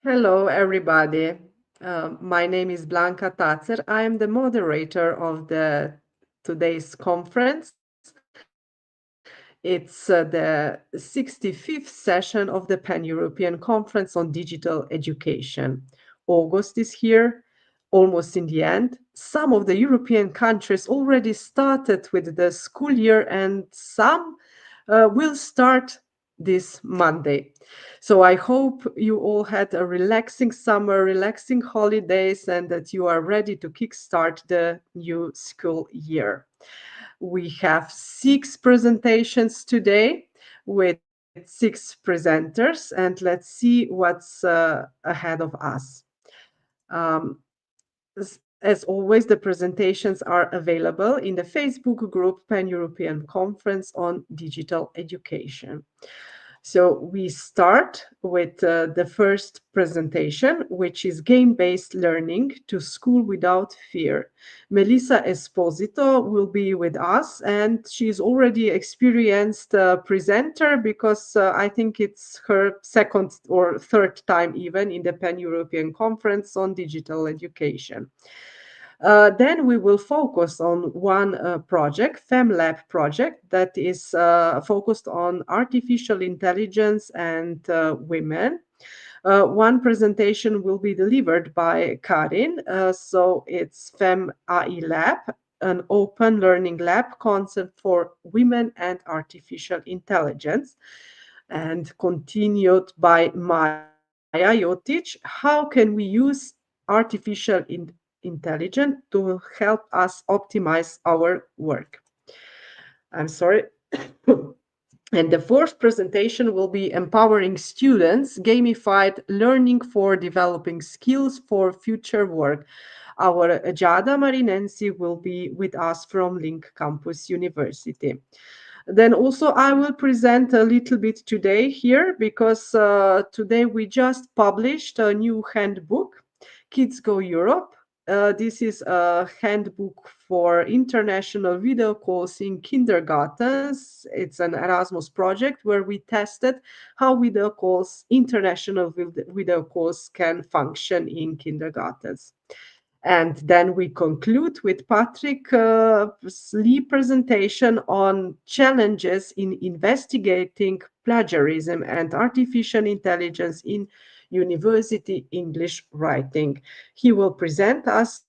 Hello, everybody. My name is Blanka Tacer. I am the moderator of today's conference. It's the 65th session of the Pan-European Conference on Digital Education. August is here, almost in the end. Some of the European countries already started with the school year, and some will start this Monday. So I hope you all had a relaxing summer, relaxing holidays, and that you are ready to kickstart the new school year. We have 6 presentations today with 6 presenters, and let's see what's ahead of us. As always, the presentations are available in the Facebook group Pan-European Conference on Digital Education. So we start with the first presentation, which is game-based learning to school without fear. Melissa Esposito will be with us, and she's already experienced presenter because I think it's her second or third time even in the Pan-European Conference on Digital Education. Then we will focus on one project, FemAlLab project, that is focused on artificial intelligence and women. One presentation will be delivered by Karin. So it's FemAlLab, an open learning lab concept for women and artificial intelligence. And continued by Maja Jotić, how can we use artificial intelligence to help us optimize our work? I'm sorry. And the fourth presentation will be empowering students, gamified learning for developing skills for future work. Our Giada Marinensi will be with us from Link Campus University. Then also I will present a little bit today here because today we just published a new handbook, Kids Go Europe. This is a handbook for international video calls in kindergartens. It's an Erasmus project where we tested how international video calls can function in kindergartens. And then we conclude with Patrick's presentation on challenges in investigating plagiarism and artificial intelligence in university English writing. He will present us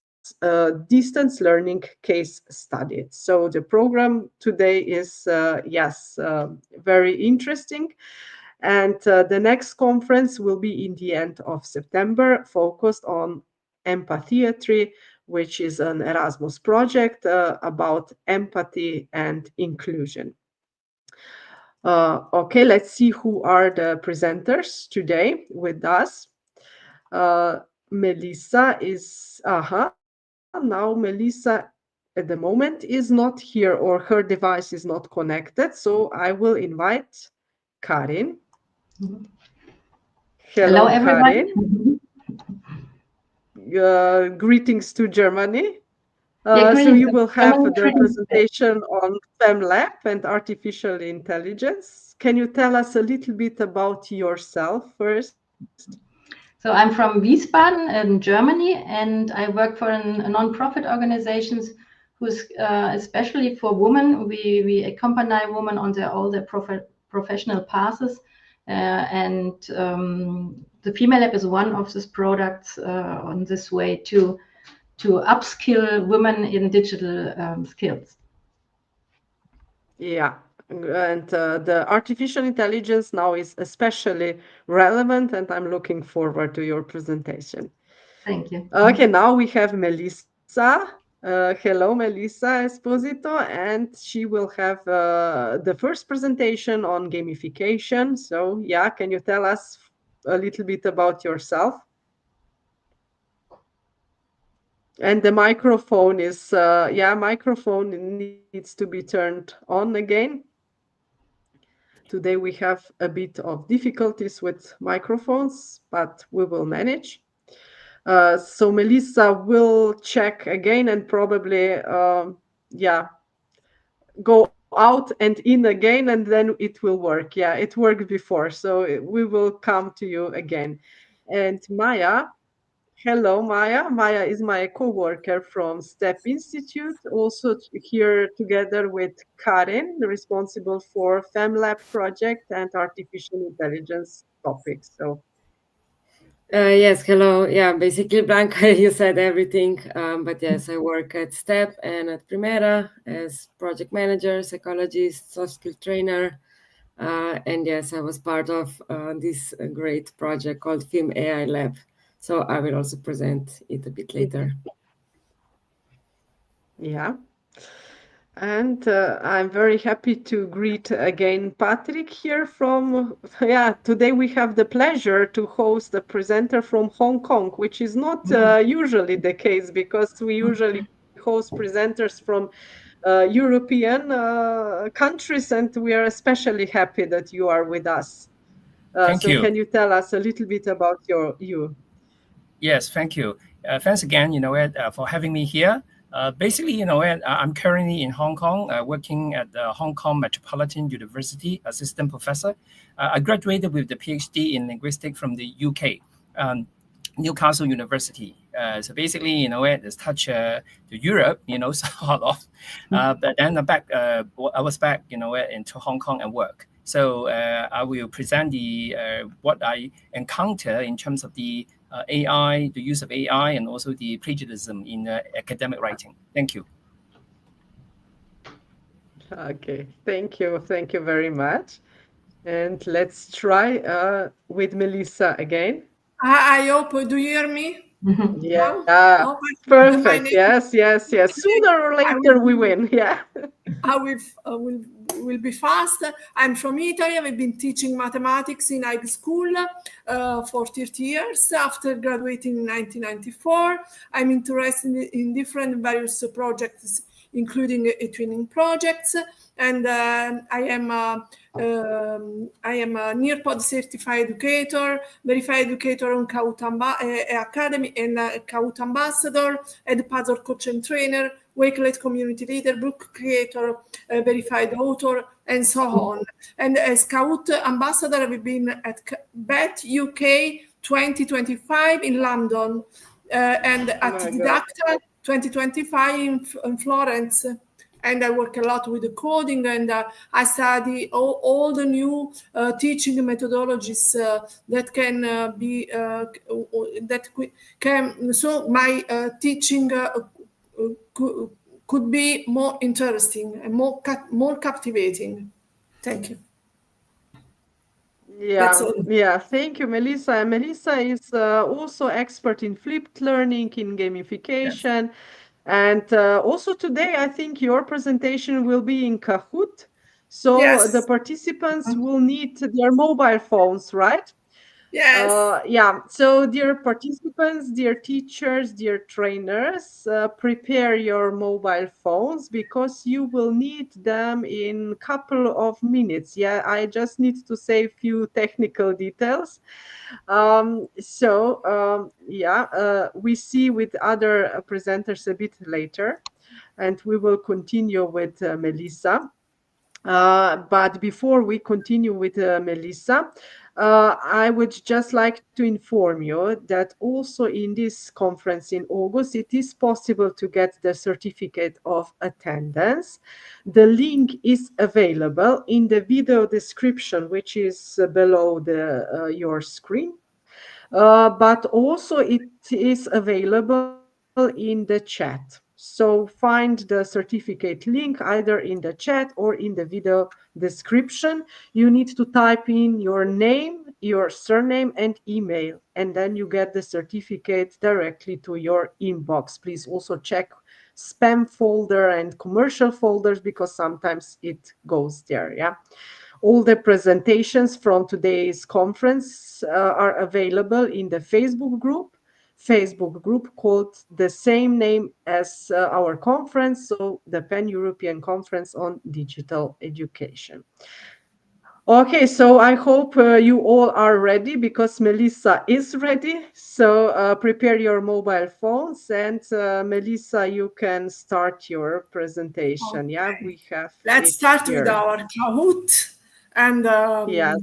a distance learning case study. So the program today is, very interesting. And the next conference will be in the end of September, focused on Empathiatry, which is an Erasmus project about empathy and inclusion. Okay, let's see who are the presenters today with us. Melissa is, now Melissa at the moment is not here, or her device is not connected, so I will invite Karin. Hello everybody. Karin. Greetings to Germany. So you will have the presentation on FemAlLab and artificial intelligence. Can you tell us a little bit about yourself first? So I'm from Wiesbaden in Germany, and I work for a non-profit organization who's especially for women. We accompany women on all their professional paths, and the FemAlLab is one of these products on this way to upskill women in digital skills. Yeah, and the artificial intelligence now is especially relevant, and I'm looking forward to your presentation. Thank you. Okay, now we have Melissa. Hello, Melissa Esposito, and she will have the first presentation on gamification. So, yeah, can you tell us a little bit about yourself? And the microphone is, yeah, microphone needs to be turned on again. Today we have a bit of difficulties with microphones, but we will manage. So Melissa will check again and probably, yeah, go out and in again, and then it will work. Yeah, it worked before, so we will come to you again. And Maja, hello, Maja. Maja is my co-worker from STEP Institute, also here together with Karin, responsible for FemAlLab project and artificial intelligence topics. So Yes, hello. Yeah, basically, Blanka, you said everything. But yes, I work at STEP and at Primera as project manager, psychologist, soft skill trainer. And yes, I was part of this great project called FemAlLab. So I will also present it a bit later. yeah. And I'm very happy to greet again Patrick here from, yeah, today we have the pleasure to host a presenter from Hong Kong, which is not usually the case because we usually host presenters from European countries, and we are especially happy that you are with us. Thank So you. can you tell us a little bit about you? Yes, thank you. Thanks again, for having me here. Basically, I'm currently in Hong Kong, working at the Hong Kong Metropolitan University, assistant professor. I graduated with the PhD in linguistics from the UK, Newcastle University. So basically, it's touch to Europe, sort of. But then I was back, into Hong Kong and work. So I will present the what I encounter in terms of the AI, the use of AI, and also the plagiarism in academic writing. Thank you. Okay, thank you very much. And let's try with Melissa again. I hope. Do you hear me? Now? Yeah, Oh, my perfect. name. Yes, yes, yes. Sooner or I will later we be. win. Yeah. I will be fast. I'm from Italy. I've been teaching mathematics in high school for 30 years. After graduating in 1994, I'm interested in different various projects, including training projects, and I am a Nearpod certified educator, verified educator on Academy, and a Kahoot ambassador, and puzzle coach and trainer, Wakelet community leader, book creator, verified author, and so on. And as Kahoot ambassador, I've been at BET UK 2025 in London, and at Didacta 2025 in Florence. And I work a lot with the coding, and I study all the new teaching methodologies that can be that can. So my teaching could be more interesting and more captivating. Thank you. That's Yeah, all. yeah. Thank you, Melissa. And Melissa is also expert in flipped learning, in Yes. gamification, and also today I think your presentation will be in Kahoot. So the Yes. participants will need their mobile phones, right? Yes. Yeah, so dear participants, dear teachers, dear trainers, prepare your mobile phones because you will need them in couple of minutes. Yeah, I just need to say a few technical details. Yeah, we see with other presenters a bit later, and we will continue with Melissa. But before we continue with Melissa, I would just like to inform you that also in this conference in August, it is possible to get the certificate of attendance. The link is available in the video description, which is below your screen. But also it is available in the chat. So So find the certificate link either in the chat or in the video description. You need to type in your name, your surname, and email, and then you get the certificate directly to your inbox. Please also check spam folder and commercial folders because sometimes it goes there. Yeah. All the presentations from today's conference are available in the Facebook group called the same name as our conference, so the Pan-European Conference on Digital Education. Okay, so I hope you all are ready because Melissa is ready. So prepare your mobile phones and Melissa, you can start your presentation. Okay. Yeah, we have. Let's start with our Kahoot. And yes.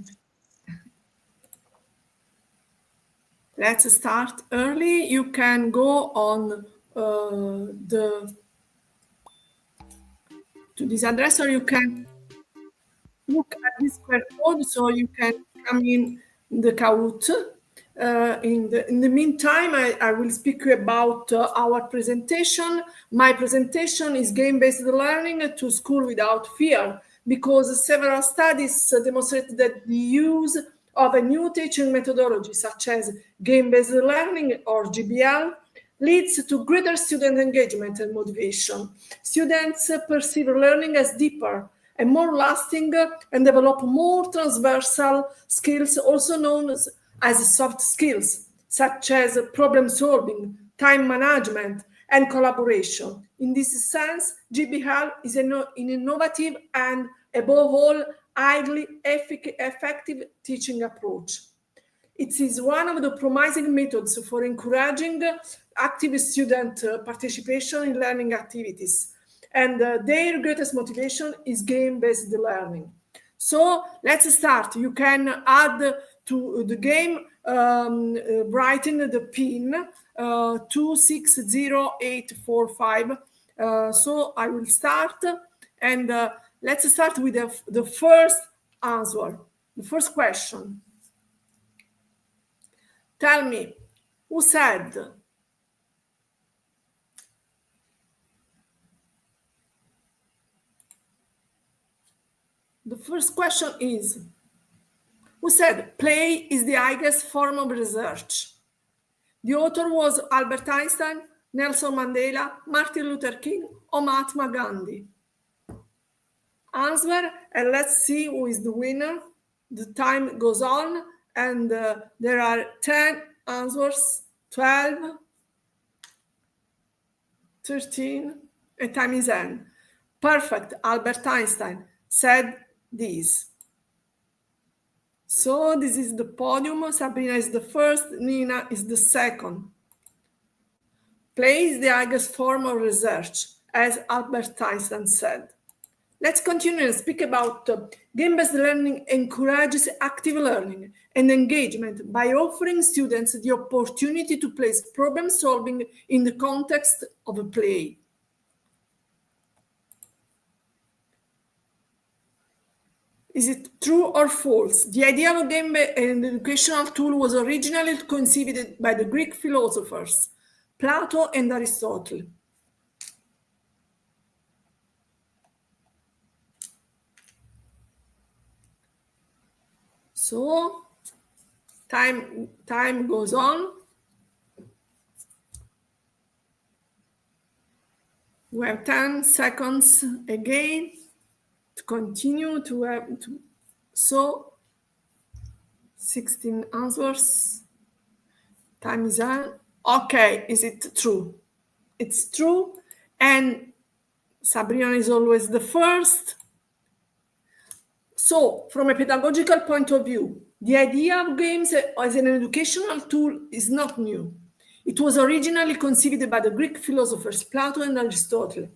Let's start early. You can go on to this address, or you can look at this QR code, so you can come in the Kahoot. In the meantime, I will speak about our presentation. My presentation is game-based learning to school without fear, because several studies demonstrate that the use of a new teaching methodology, such as game-based learning or GBL, leads to greater student engagement and motivation. Students perceive learning as deeper and more lasting and develop more transversal skills, also known as soft skills, such as problem solving, time management, and collaboration. In this sense, GBL is an innovative and, above all, highly effective teaching approach. It is one of the promising methods for encouraging active student participation in learning activities. And their greatest motivation is game-based learning. So let's start. You can add to the game writing the pin 260845. So I will start, and let's start with the first answer, the first question. Tell me, who said? The first question is, who said play is the highest form of research? The author was Albert Einstein, Nelson Mandela, Martin Luther King, or Mahatma Gandhi? Answer, and let's see who is the winner. The time goes on, and there are 10 answers, 12, 13, and time is end. Perfect, Albert Einstein said this. So this is the podium. Sabrina is the first, Nina is the second. Play is the highest form of research, as Albert Einstein said. Let's continue and speak about game-based learning encourages active learning and engagement by offering students the opportunity to place problem solving in the context of a play. Is it true or false? The idea of a game and educational tool was originally conceived by the Greek philosophers, Plato and Aristotle. So, time goes on. We have 10 seconds again to continue to have so 16 answers. Time is on. Okay, is it true? It's true, and Sabrina is always the first. So, from a pedagogical point of view, the idea of games as an educational tool is not new. It was originally conceived by the Greek philosophers Plato and Aristotle.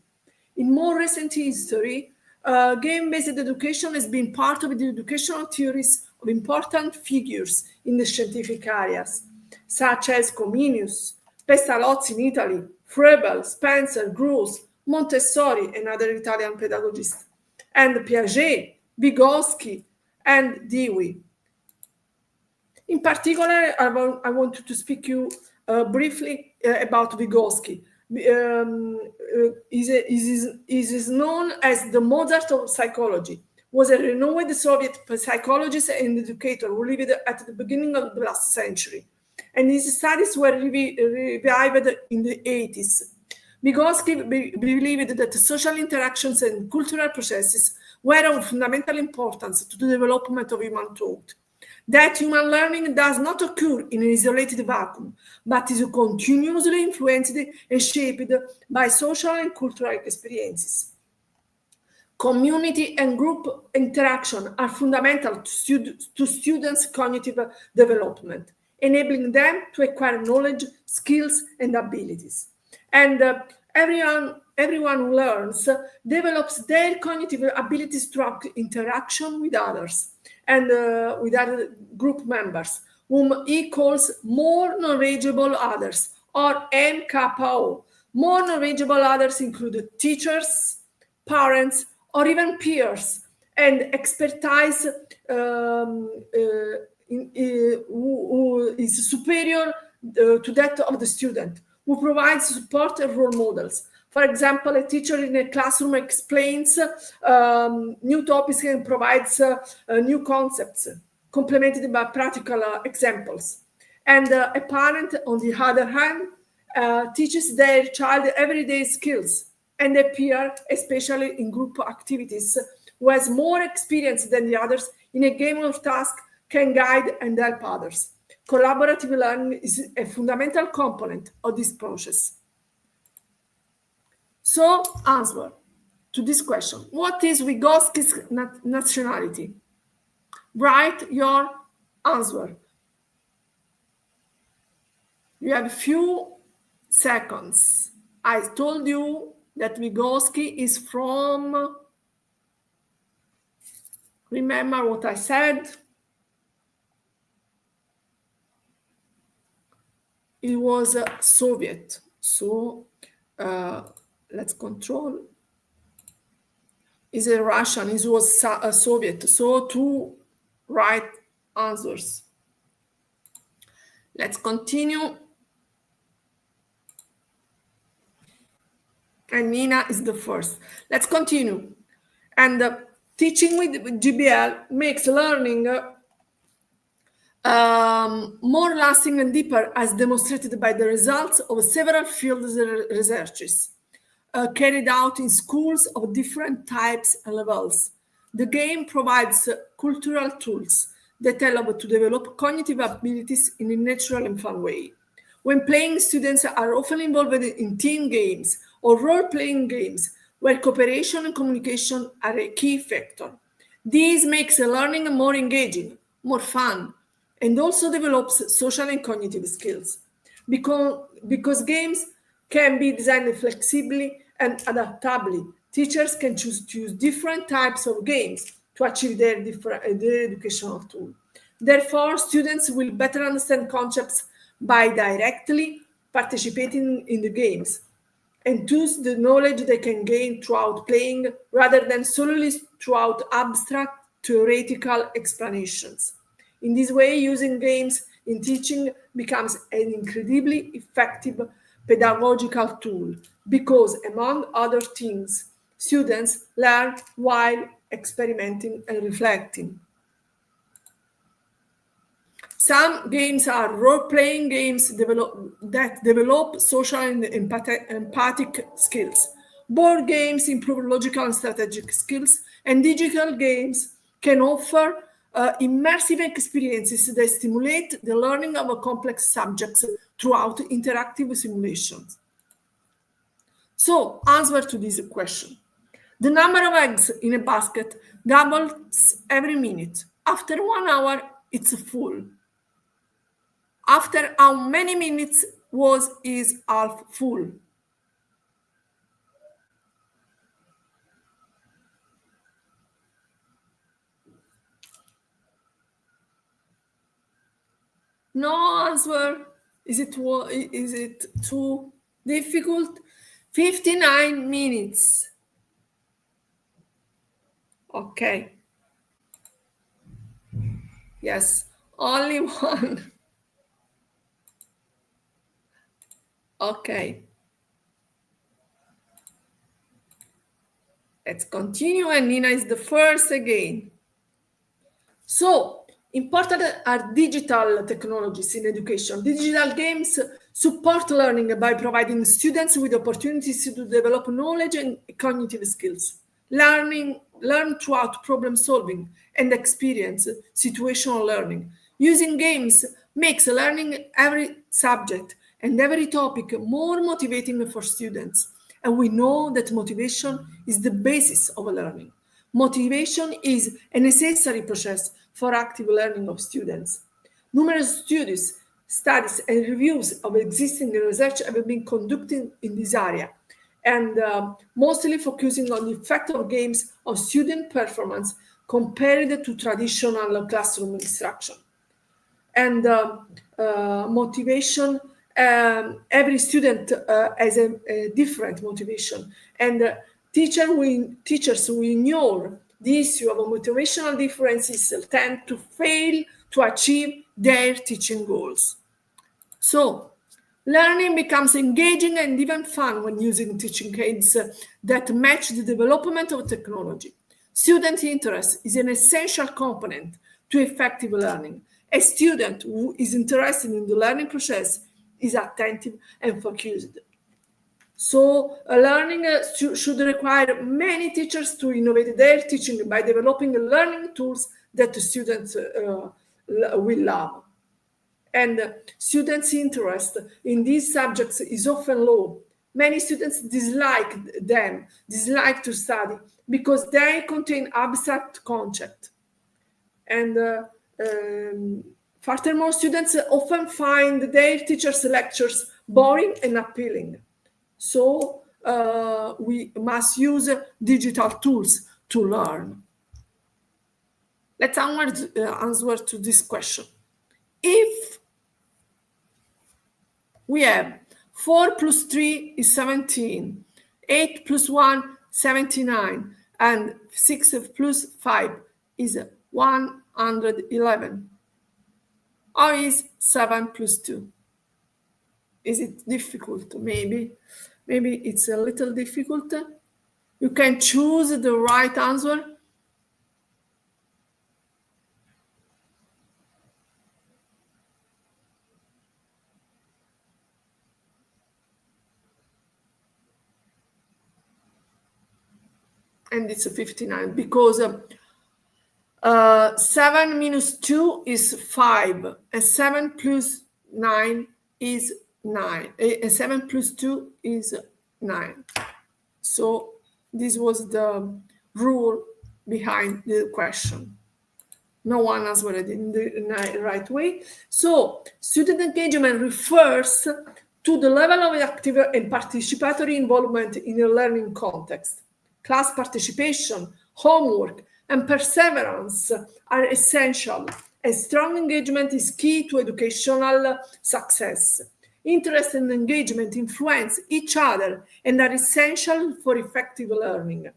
In more recent history, game-based education has been part of the educational theories of important figures in the scientific areas, such as Comenius, Pestalozzi in Italy, Froebel, Spencer, Gross, Montessori, and other Italian pedagogists, and Piaget, Vygotsky, and Dewey. In particular, I want to speak you briefly about Vygotsky. is known as the Mozart of psychology. Was a renowned Soviet psychologist and educator who lived at the beginning of the last century, and his studies were revived in the 80s. Vygotsky believed that social interactions and cultural processes were of fundamental importance to the development of human thought. That human learning does not occur in an isolated vacuum, but is continuously influenced and shaped by social and cultural experiences. Community and group interaction are fundamental to students' cognitive development, enabling them to acquire knowledge, skills, and abilities. And everyone who learns develops their cognitive abilities through interaction with others and with other group members, whom he calls more knowledgeable others, or MKO. More knowledgeable others include teachers, parents, or even peers, and expertise who is superior to that of the student, who provides support and role models. For example, a teacher in a classroom explains new topics and provides new concepts, complemented by practical examples. And a parent, on the other hand, teaches their child everyday skills, and a peer, especially in group activities, who has more experience than the others in a game of tasks, can guide and help others. Collaborative learning is a fundamental component of this process. So, answer to this question: what is Vygotsky's nationality? Write your answer. You have a few seconds. I told you that Vygotsky is from, remember what I said? It was a Soviet. So let's control. Is a Russian, it was a Soviet. So two right answers. Let's continue. And Nina is the first. Let's continue. And teaching with GBL makes learning more lasting and deeper, as demonstrated by the results of several field researches carried out in schools of different types and levels. The game provides cultural tools that allow to develop cognitive abilities in a natural and fun way. When playing, students are often involved in team games or role-playing games where cooperation and communication are a key factor. This makes learning more engaging, more fun, and also develops social and cognitive skills. Because games can be designed flexibly and adaptably, teachers can choose to use different types of games to achieve their educational tool. Therefore, students will better understand concepts by directly participating in the games and use the knowledge they can gain throughout playing rather than solely throughout abstract theoretical explanations. In this way, using games in teaching becomes an incredibly effective pedagogical tool because, among other things, students learn while experimenting and reflecting. Some games are role-playing games that develop social and empathic skills. Board games improve logical and strategic skills, and digital games can offer immersive experiences that stimulate the learning of complex subjects throughout interactive simulations. So, answer to this question. The number of eggs in a basket doubles every minute. After 1 hour, it's full. After how many minutes is half full? No answer. Is it too difficult? 59 minutes. Okay. Yes, only one. Okay. Let's continue, and Nina is the first again. So, important are digital technologies in education. Digital games support learning by providing students with opportunities to develop knowledge and cognitive skills. Learn throughout problem solving and experience situational learning. Using games makes learning every subject and every topic more motivating for students. And we know that motivation is the basis of learning. Motivation is a necessary process for active learning of students. Numerous studies and reviews of existing research have been conducted in this area, and mostly focusing on the effect of games on student performance compared to traditional classroom instruction. And motivation, every student has a different motivation, and teachers who ignore the issue of motivational differences tend to fail to achieve their teaching goals. So, learning becomes engaging and even fun when using teaching aids that match the development of technology. Student interest is an essential component to effective learning. A student who is interested in the learning process is attentive and focused. So learning should require many teachers to innovate their teaching by developing learning tools that the students will love. And students' interest in these subjects is often low. Many students dislike to study because they contain abstract concepts. And furthermore, students often find their teachers' lectures boring and appealing. So we must use digital tools to learn. Let's answer to this question. If we have 4 plus 3 is 17, 8 plus 1, 79, and 6 plus 5 is 111. Or is 7 plus 2? Is it difficult? Maybe it's a little difficult. You can choose the right answer. And it's a 59 because 7 minus 2 is 5, and 7 plus 9 is 9. 7 plus 2 is 9. So this was the rule behind the question. No one answered it in the right way. So student engagement refers to the level of active and participatory involvement in a learning context. Class participation, homework, and perseverance are essential, and strong engagement is key to educational success. Interest and engagement influence each other and are essential for effective learning.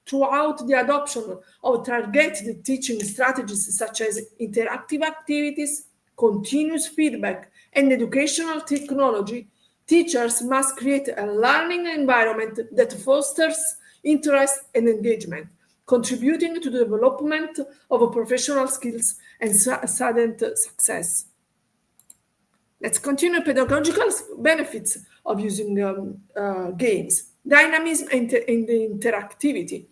Throughout the adoption of targeted teaching strategies such as interactive activities, continuous feedback, and educational technology, teachers must create a learning environment that fosters interest and engagement, contributing to the development of professional skills and student success. Let's continue pedagogical benefits of using games. Dynamism and interactivity.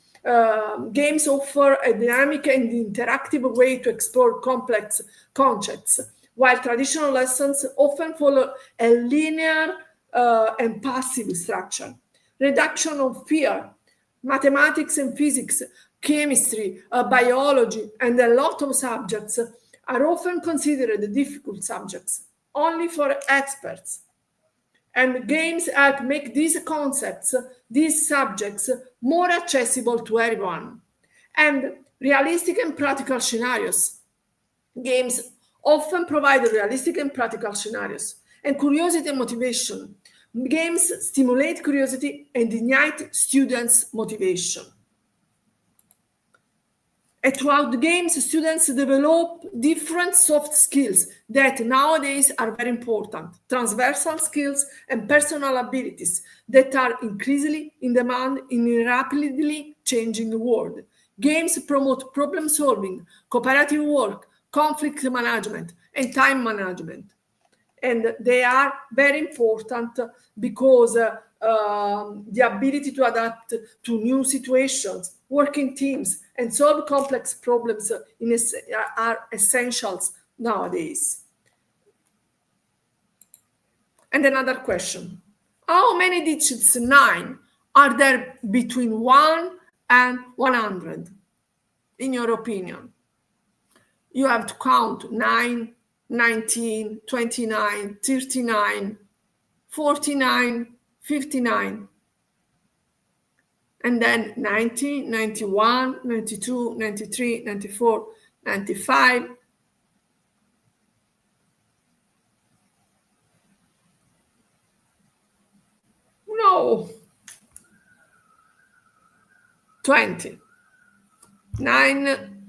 Games offer a dynamic and interactive way to explore complex concepts, while traditional lessons often follow a linear and passive structure. Reduction of fear. Mathematics and physics, chemistry, biology, and a lot of subjects are often considered difficult subjects only for experts. And games help make these concepts, these subjects, more accessible to everyone. And realistic and practical scenarios. Games often provide realistic and practical scenarios, and curiosity and motivation. Games stimulate curiosity and ignite students' motivation. And throughout the games, students develop different soft skills that nowadays are very important, transversal skills and personal abilities that are increasingly in demand in a rapidly changing world. Games promote problem solving, cooperative work, conflict management, and time management. And they are very important because the ability to adapt to new situations, work in teams, and solve complex problems are essentials nowadays. And another question. How many digits 9 are there between 1 and 100, in your opinion? You have to count 9, 19, 29, 39, 49, 59, and then 90, 91, 92, 93, 94, 95. No. 20. 9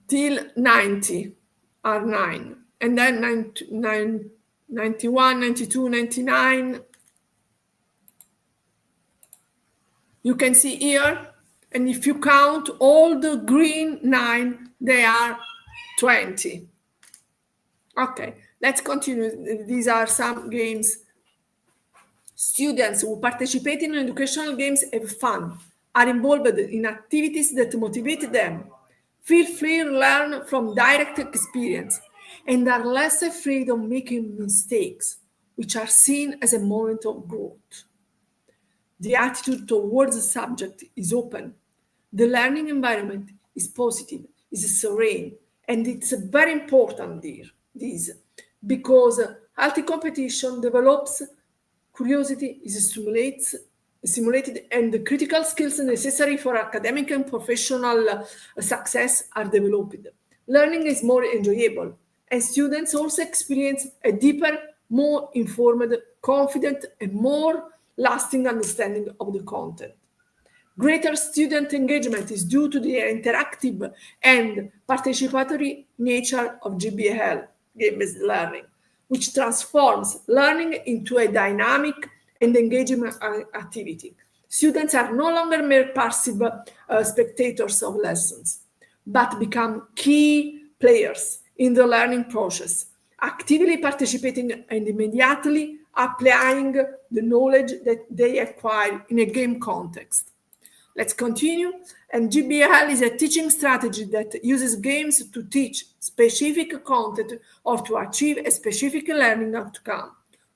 till 90 are 9. And then 91, 92, 99. You can see here, and if you count all the green 9, they are 20. Okay, let's continue. These are some games. Students who participate in educational games have fun, are involved in activities that motivate them, feel free to learn from direct experience, and are less afraid of making mistakes, which are seen as a moment of growth. The attitude towards the subject is open. The learning environment is positive, is serene, and it's very important this because healthy competition develops curiosity, is stimulated, and the critical skills necessary for academic and professional success are developed. Learning is more enjoyable, and students also experience a deeper, more informed, confident, and more lasting understanding of the content. Greater student engagement is due to the interactive and participatory nature of GBL, game-based learning, which transforms learning into a dynamic and engaging activity. Students are no longer mere passive spectators of lessons, but become key players in the learning process, actively participating and immediately applying the knowledge that they acquire in a game context. Let's continue. And GBL is a teaching strategy that uses games to teach specific content or to achieve a specific learning outcome.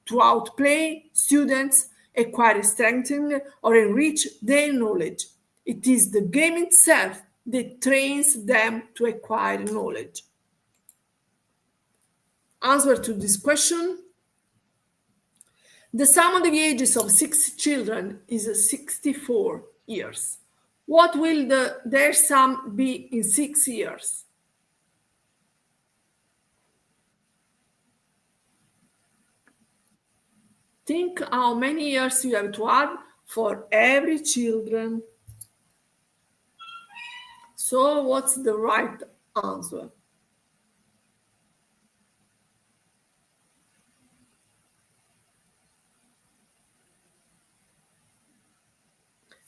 Throughout play, students acquire, strengthen, or enrich their knowledge. It is the game itself that trains them to acquire knowledge. Answer to this question. The sum of the ages of 6 children is 64 years. What will their sum be in 6 years? Think how many years you have to add for every children. So what's the right answer?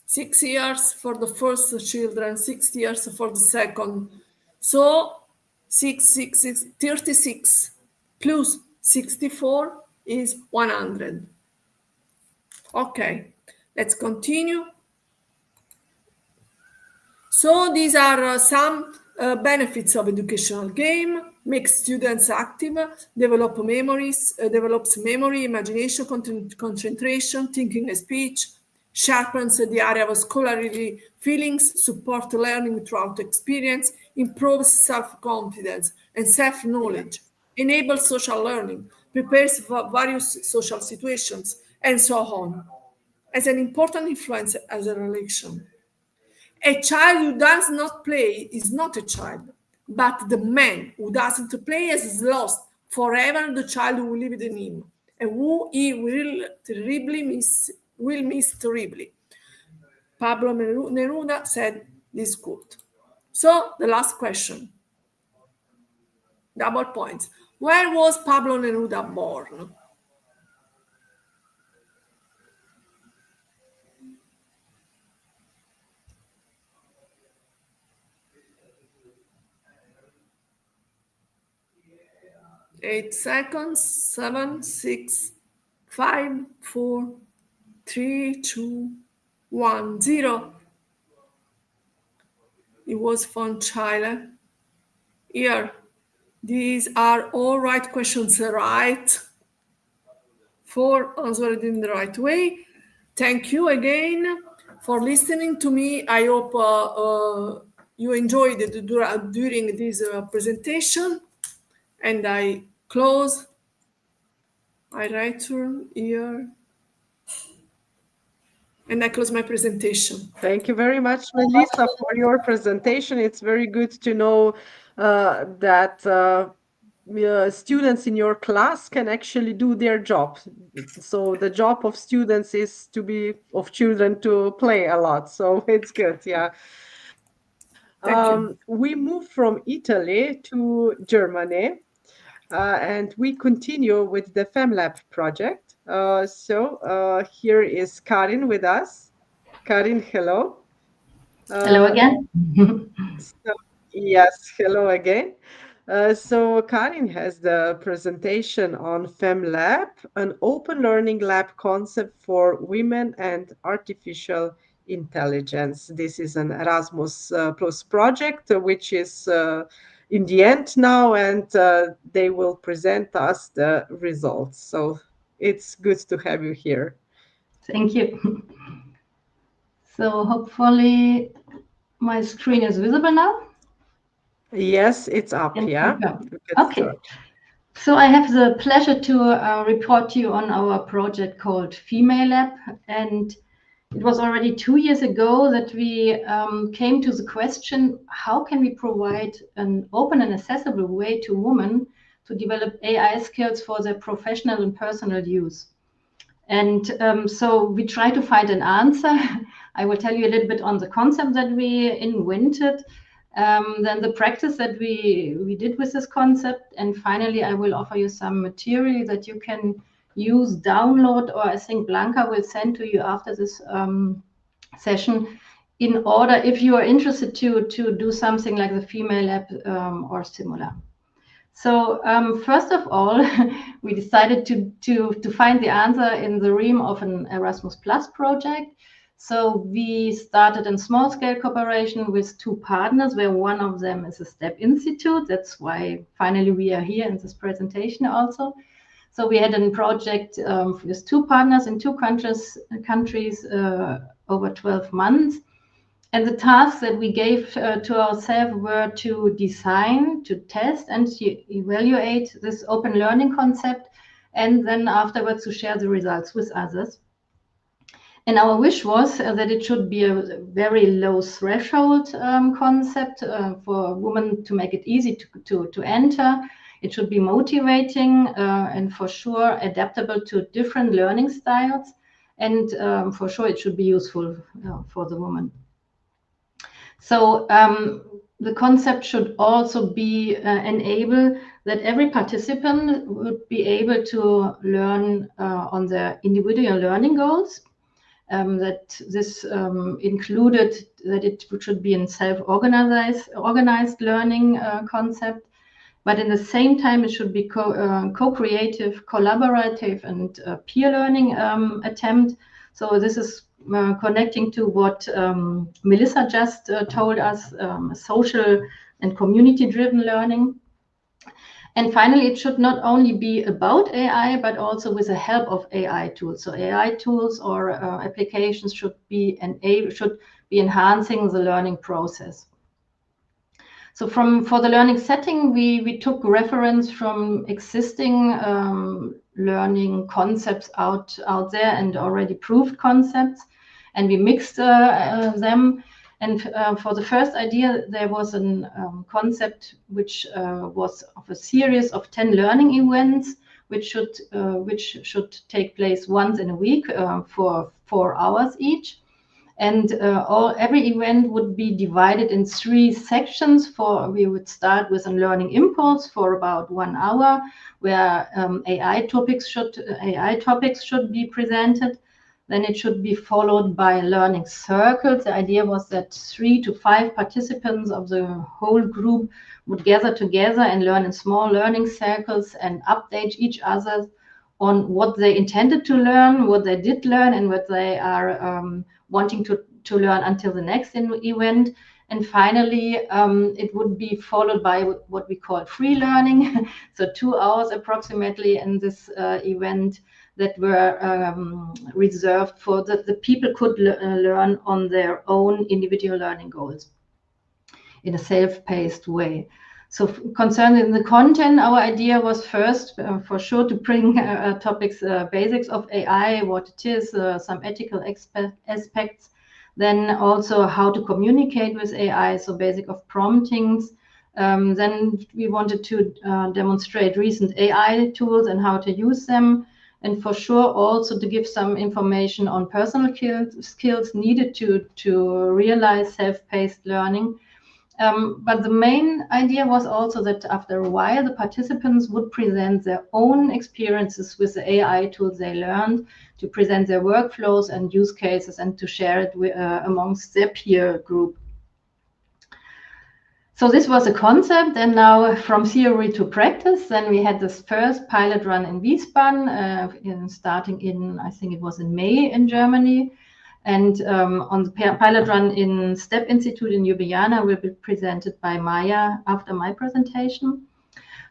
Six years for the first children, 6 years for the second. So 36 plus 64 is 100. Okay, let's continue. So these are some benefits of educational game. Makes students active, develops memory, imagination, concentration, thinking and speech, sharpens the area of scholarly feelings, support learning throughout experience, improves self-confidence and self-knowledge, enables social learning, prepares for various social situations, and so on, as an important influence as a relation. A child who does not play is not a child, but the man who doesn't play has lost forever the child who lived in him, and who he will miss terribly. Pablo Neruda said this quote. So the last question. Double points. Where was Pablo Neruda born? Eight seconds. 7, 6, 5, 4, 3, 2, 1, 0. It was from Chile. Here, these are all right questions, right? 4 answered in the right way. Thank you again for listening to me. I hope you enjoyed it during this presentation. And I close. I return here. And I close my presentation. Thank you very much, Melissa, for your presentation. It's very good to know that students in your class can actually do their job. So the job of students is of children to play a lot. So it's good, yeah. We moved from Italy to Germany, and we continue with the FemAlLab project. So here is Karin with us. Karin, hello. Hello again. Yes, hello again. So Karin has the presentation on FemAlLab, an open learning lab concept for women and artificial intelligence. This is an Erasmus Plus project, which is in the end now, and they will present us the results. So it's good to have you here. Thank you. So hopefully my screen is visible now. Yes, it's up, yeah. Okay. So I have the pleasure to report to you on our project called FemAlLab. And it was already 2 years ago that we came to the question, how can we provide an open and accessible way to women to develop AI skills for their professional and personal use? And so we try to find an answer. I will tell you a little bit on the concept that we invented, then the practice that we did with this concept, and finally I will offer you some material that you can use, download, or I think Blanka will send to you after this session, in order, if you are interested to do something like the FemAlLab or similar. So first of all, we decided to find the answer in the realm of an Erasmus Plus project. So we started in small-scale cooperation with 2 partners, where one of them is a STEP Institute. That's why finally we are here in this presentation also. So we had a project with 2 partners in 2 countries over 12 months. And the tasks that we gave to ourselves were to design, to test, and to evaluate this open learning concept, and then afterwards to share the results with others. And our wish was that it should be a very low threshold concept for women, to make it easy to enter. It should be motivating and for sure adaptable to different learning styles. And for sure it should be useful for the woman. So the concept should also be enable that every participant would be able to learn on their individual learning goals. That this included that it should be a self-organized learning concept, but in the same time it should be co-creative, collaborative, and peer learning attempt. So this is connecting to what Melissa just told us, social and community-driven learning. And finally, it should not only be about AI, but also with the help of AI tools. So AI tools or applications should be enhancing the learning process. So for the learning setting, we took reference from existing learning concepts out there and already proved concepts, and we mixed them. And for the first idea, there was a concept which was of a series of 10 learning events, which should take place once in a week for 4 hours each. And every event would be divided in 3 sections. We would start with a learning impulse for about 1 hour, where AI topics should be presented. Then it should be followed by learning circles. The idea was that 3 to 5 participants of the whole group would gather together and learn in small learning circles and update each other on what they intended to learn, what they did learn, and what they are wanting to learn until the next event. And finally, it would be followed by what we call free learning. So 2 hours approximately in this event that were reserved for that the people could learn on their own individual learning goals in a self-paced way. So concerning the content, our idea was first, for sure, to bring topics, basics of AI, what it is, some ethical aspects, then also how to communicate with AI, so basic of promptings. Then we wanted to demonstrate recent AI tools and how to use them. And for sure, also to give some information on personal skills needed to realize self-paced learning. But the main idea was also that after a while, the participants would present their own experiences with the AI tools they learned, to present their workflows and use cases, and to share it amongst their peer group. So this was a concept, and now from theory to practice. Then we had this first pilot run in Wiesbaden, starting in, I think it was in May in Germany. And on the pilot run in STEP Institute in Ljubljana will be presented by Maja after my presentation.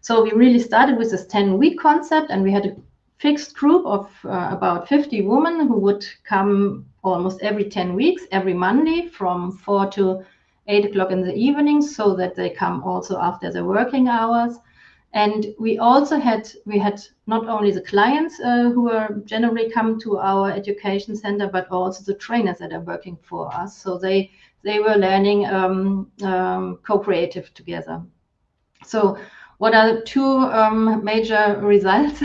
So we really started with this 10-week concept, and we had a fixed group of about 50 women who would come almost every 10 weeks, every Monday from 4 to 8 o'clock in the evening, so that they come also after the working hours. And we also had not only the clients who are generally come to our education center, but also the trainers that are working for us. So they were learning co-creative together. So what are the 2 major results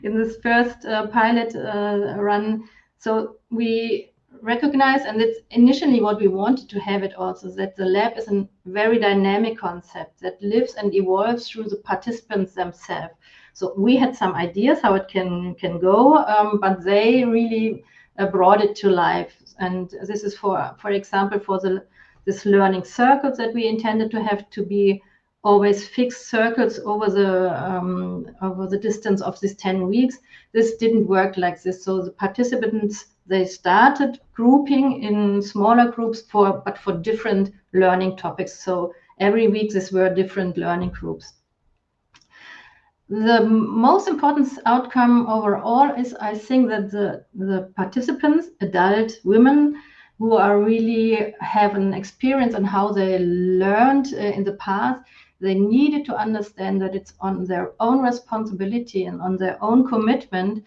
in this first pilot run? So we recognize, and it's initially what we wanted to have it also, that the lab is a very dynamic concept that lives and evolves through the participants themselves. So we had some ideas how it can go, but they really brought it to life. And this is for example, for this learning circles that we intended to have to be always fixed circles over the distance of these 10 weeks. This didn't work like this. So the participants, they started grouping in smaller groups but for different learning topics. So every week these were different learning groups. The most important outcome overall is, I think, that the participants, adult women, who are really have an experience on how they learned in the past, they needed to understand that it's on their own responsibility and on their own commitment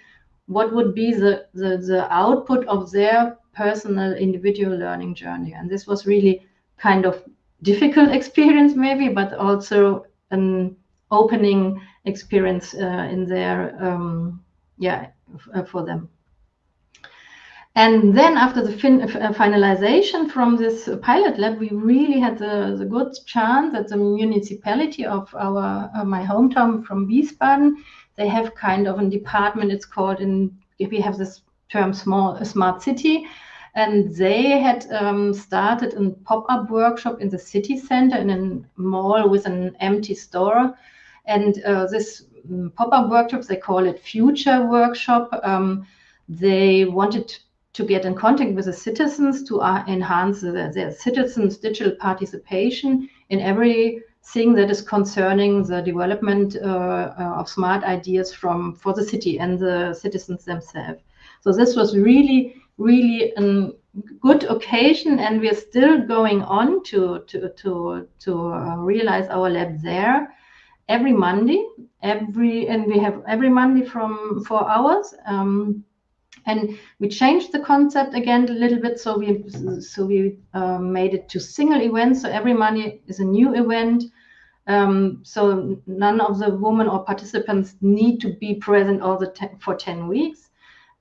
what would be the output of their personal individual learning journey. And this was really kind of difficult experience maybe, but also an opening experience in their for them. And then after the finalization from this pilot lab, we really had the good chance that the municipality of my hometown from Wiesbaden, they have kind of a department, it's called, we have this term smart city, and they had started a pop-up workshop in the city center in a mall with an empty store. And this pop-up workshop, they call it Future Workshop. They wanted to get in contact with the citizens to enhance their citizens' digital participation in everything that is concerning the development of smart ideas for the city and the citizens themselves. So this was really, really a good occasion, and we are still going on to realize our lab there every Monday. And we have every Monday from 4 hours. And we changed the concept again a little bit, so we made it to single events. So every Monday is a new event. So none of the women or participants need to be present for 10 weeks.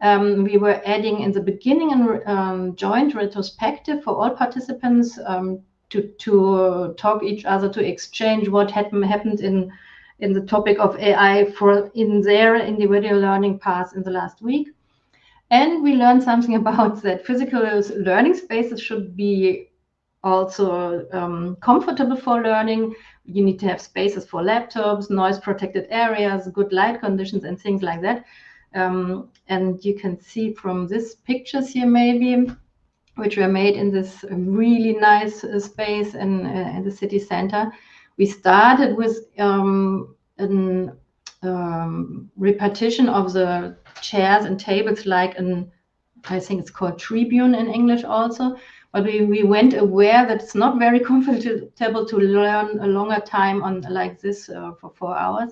We were adding in the beginning a joint retrospective for all participants to talk each other, to exchange what happened in the topic of AI in their individual learning paths in the last week. And we learned something about that physical learning spaces should be also comfortable for learning. You need to have spaces for laptops, noise protected areas, good light conditions, and things like that. And you can see from these pictures here, maybe, which were made in this really nice space in the city center. We started with repetition of the chairs and tables, like I think it's called tribune in English also. But we went aware that it's not very comfortable to learn a longer time on like this for 4 hours.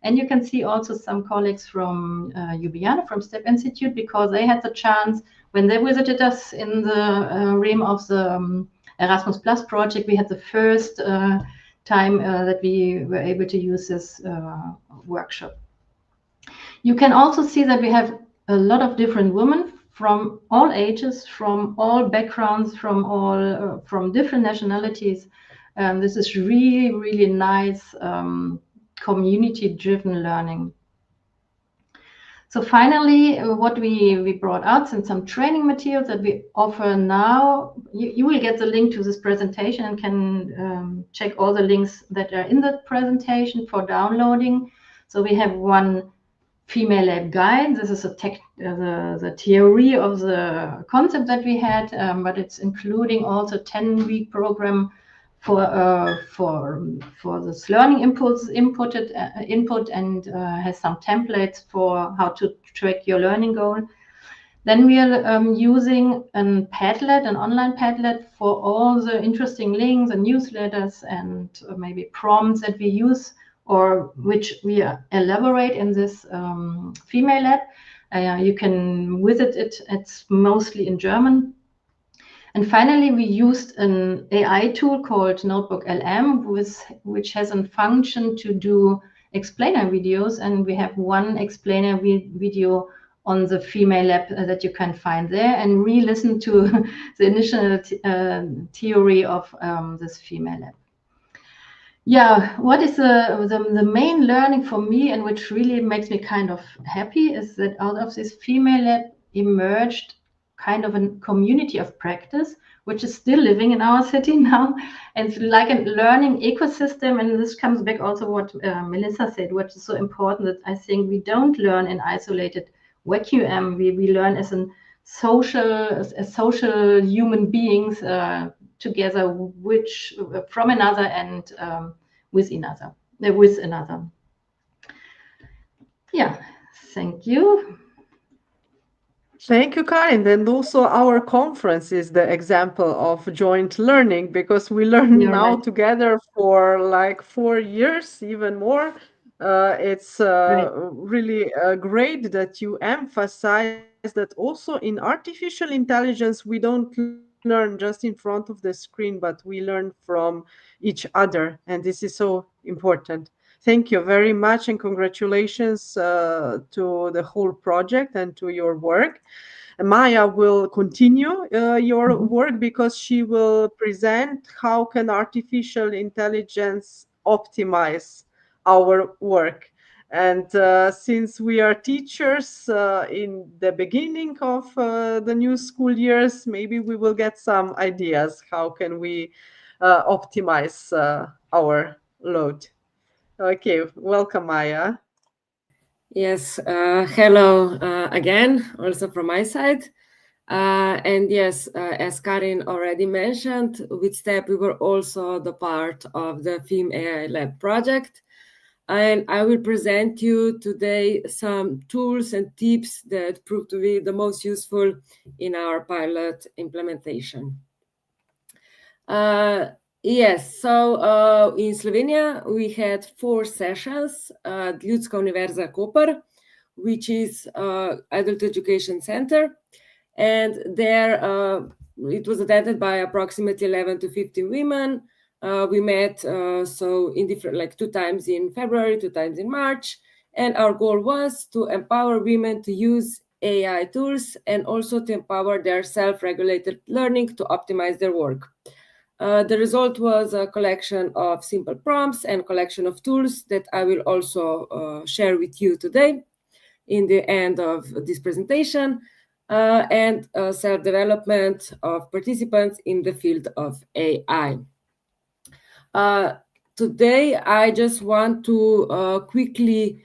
And you can see also some colleagues from Ljubljana, from STEP Institute, because they had the chance when they visited us in the realm of the Erasmus Plus project. We had the first time that we were able to use this workshop. You can also see that we have a lot of different women from all ages, from all backgrounds, from different nationalities. This is really, really nice community-driven learning. So finally, what we brought out and some training materials that we offer now. You will get the link to this presentation and can check all the links that are in the presentation for downloading. So we have one FemAlLab guide. This is the theory of the concept that we had, but it's including also 10-week program for this learning input and has some templates for how to track your learning goal. Then we are using an online Padlet for all the interesting links and newsletters and maybe prompts that we use or which we elaborate in this FemAlLab. You can visit it. It's mostly in German. And finally, we used an AI tool called Notebook LM, which has a function to do explainer videos. And we have one explainer video on the FemAlLab that you can find there and re-listen to the initial theory of this FemAlLab. Yeah, what is the main learning for me and which really makes me kind of happy is that out of this FemAlLab emerged kind of a community of practice, which is still living in our city now. And it's like a learning ecosystem. And this comes back also what Melissa said, which is so important that I think we don't learn in isolated vacuum. We learn as social human beings together, which from another and with another. Yeah, thank you. Thank you, Karin. And also our conference is the example of joint learning because we learn now together for like 4 years, even more. It's really great that you emphasize that also in artificial intelligence, we don't learn just in front of the screen, but we learn from each other. And this is so important. Thank you very much and congratulations to the whole project and to your work. Maja will continue your work because she will present how can artificial intelligence optimize our work. And since we are teachers in the beginning of the new school years, maybe we will get some ideas how can we optimize our load. Okay, welcome, Maja. Yes, hello again, also from my side. And yes, as Karin already mentioned, with STEP, we were also the part of the FemAlLab project. And I will present you today some tools and tips that proved to be the most useful in our pilot implementation. Yes, so in Slovenia, we had 4 sessions at Ljudska Univerza Koper, which is adult education center. And there it was attended by approximately 11 to 15 women. We met so in different, like 2 times in February, 2 times in March. And our goal was to empower women to use AI tools and also to empower their self-regulated learning to optimize their work. The result was a collection of simple prompts and collection of tools that I will also share with you today in the end of this presentation, and self-development of participants in the field of AI. Today, I just want to quickly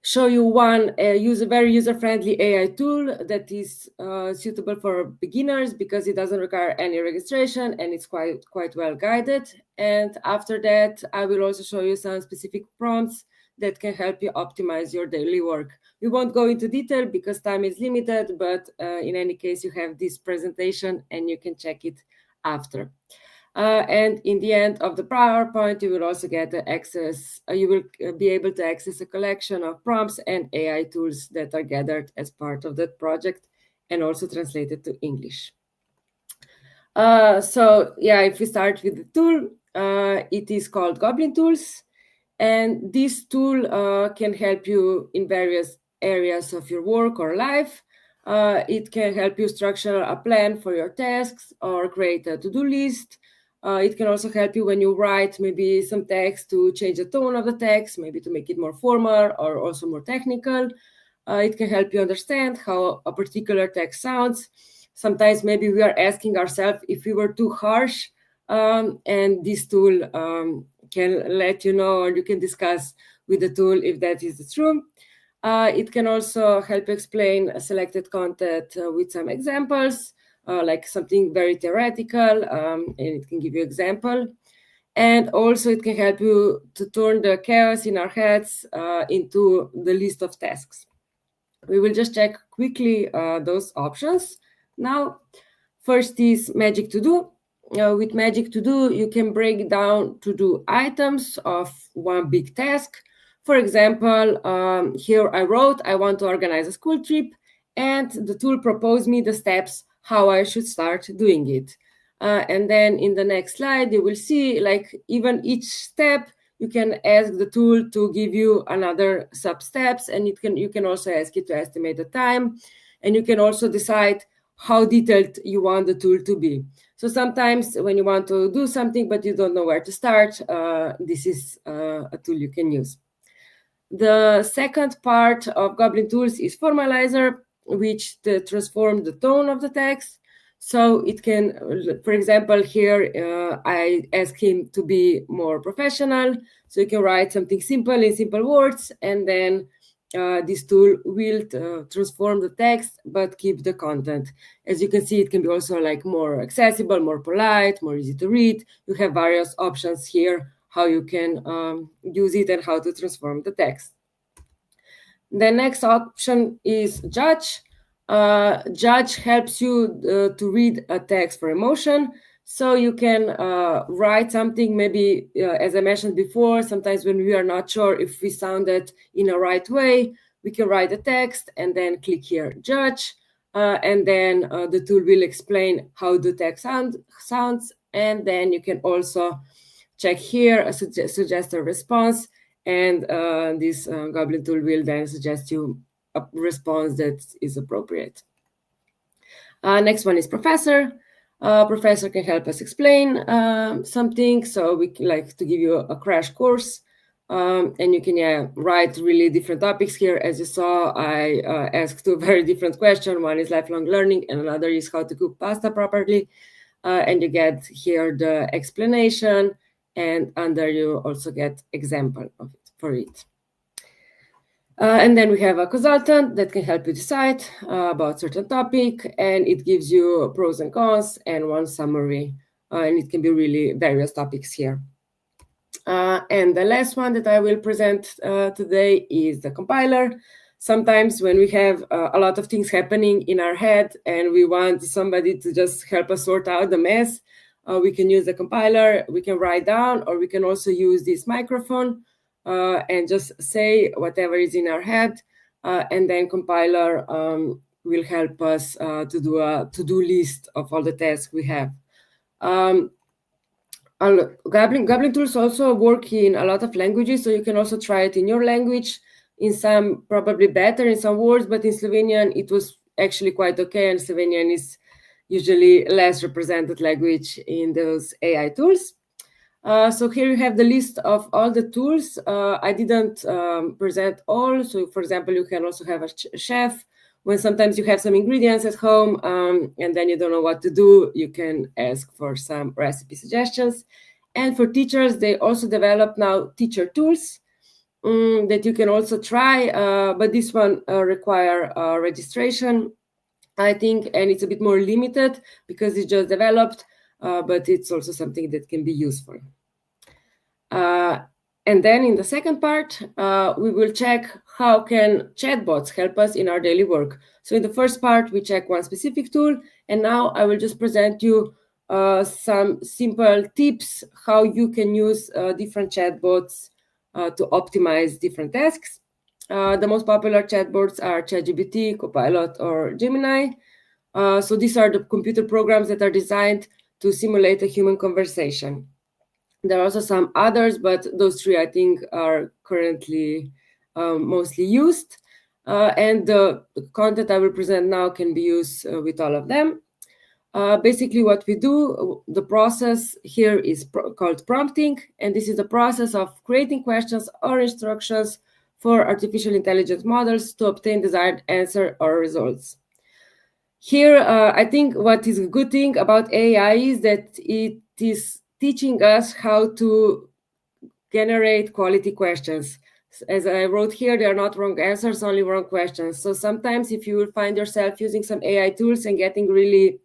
show you one very user-friendly AI tool that is suitable for beginners because it doesn't require any registration and it's quite well guided. And after that, I will also show you some specific prompts that can help you optimize your daily work. We won't go into detail because time is limited, but in any case, you have this presentation and you can check it after. And in the end of the PowerPoint, you will also get access, you will be able to access a collection of prompts and AI tools that are gathered as part of that project and also translated to English. So yeah, if we start with the tool, it is called Goblin Tools. And this tool can help you in various areas of your work or life. It can help you structure a plan for your tasks or create a to-do list. It can also help you when you write maybe some text to change the tone of the text, maybe to make it more formal or also more technical. It can help you understand how a particular text sounds. Sometimes maybe we are asking ourselves if we were too harsh, and this tool can let you know, or you can discuss with the tool if that is true. It can also help explain a selected content with some examples. Like something very theoretical, and it can give you example. And also it can help you to turn the chaos in our heads into the list of tasks. We will just check quickly those options. Now, first is Magic To Do. With Magic To Do, you can break down to-do items of one big task. For example, here I wrote, I want to organize a school trip, and the tool proposed me the steps how I should start doing it. And then in the next slide, you will see like even each step, you can ask the tool to give you another sub-steps, and you can also ask it to estimate the time, and you can also decide how detailed you want the tool to be. So sometimes when you want to do something, but you don't know where to start, this is a tool you can use. The second part of Goblin Tools is Formalizer, which transforms the tone of the text. So it can, for example, here I ask him to be more professional. So you can write something simple in simple words, and then this tool will transform the text, but keep the content. As you can see, it can be also like more accessible, more polite, more easy to read. You have various options here, how you can use it and how to transform the text. The next option is Judge. Judge helps you to read a text for emotion. So you can write something, maybe, as I mentioned before, sometimes when we are not sure if we sounded in a right way, we can write a text and then click here, Judge. And then the tool will explain how the text sounds. And then you can also check here, suggest a response. And this Goblin tool will then suggest you a response that is appropriate. Next one is Professor. Professor can help us explain something. So we like to give you a crash course. And you can write really different topics here. As you saw, I asked two very different questions. One is lifelong learning and another is how to cook pasta properly. And you get here the explanation, and under you also get example of it for it. And then we have a consultant that can help you decide about certain topic, and it gives you pros and cons and one summary, and it can be really various topics here. And the last one that I will present today is the compiler. Sometimes when we have a lot of things happening in our head and we want somebody to just help us sort out the mess, we can use the compiler, we can write down, or we can also use this microphone and just say whatever is in our head, and then compiler will help us to do a to-do list of all the tasks we have. Goblin tools also work in a lot of languages, so you can also try it in your language. In some, probably better in some words, but in Slovenian, it was actually quite okay. And Slovenian is usually less represented language in those AI tools. So here you have the list of all the tools. I didn't present all. So for example, you can also have a chef. When sometimes you have some ingredients at home and then you don't know what to do, you can ask for some recipe suggestions. And for teachers, they also develop now teacher tools that you can also try, but this one require registration, I think, and it's a bit more limited because it's just developed, but it's also something that can be useful. And then in the second part, we will check how can chatbots help us in our daily work. So in the first part, we check one specific tool, and now I will just present you some simple tips how you can use different chatbots to optimize different tasks. The most popular chatbots are ChatGPT, Copilot, or Gemini. So these are the computer programs that are designed to simulate a human conversation. There are also some others, but those three, I think, are currently mostly used. And the content I will present now can be used with all of them. Basically, what we do, the process here is called prompting, and this is the process of creating questions or instructions for artificial intelligence models to obtain desired answer or results. Here, I think what is a good thing about AI is that it is teaching us how to generate quality questions. As I wrote here, there are not wrong answers, only wrong questions. So sometimes if you will find yourself using some AI tools and getting really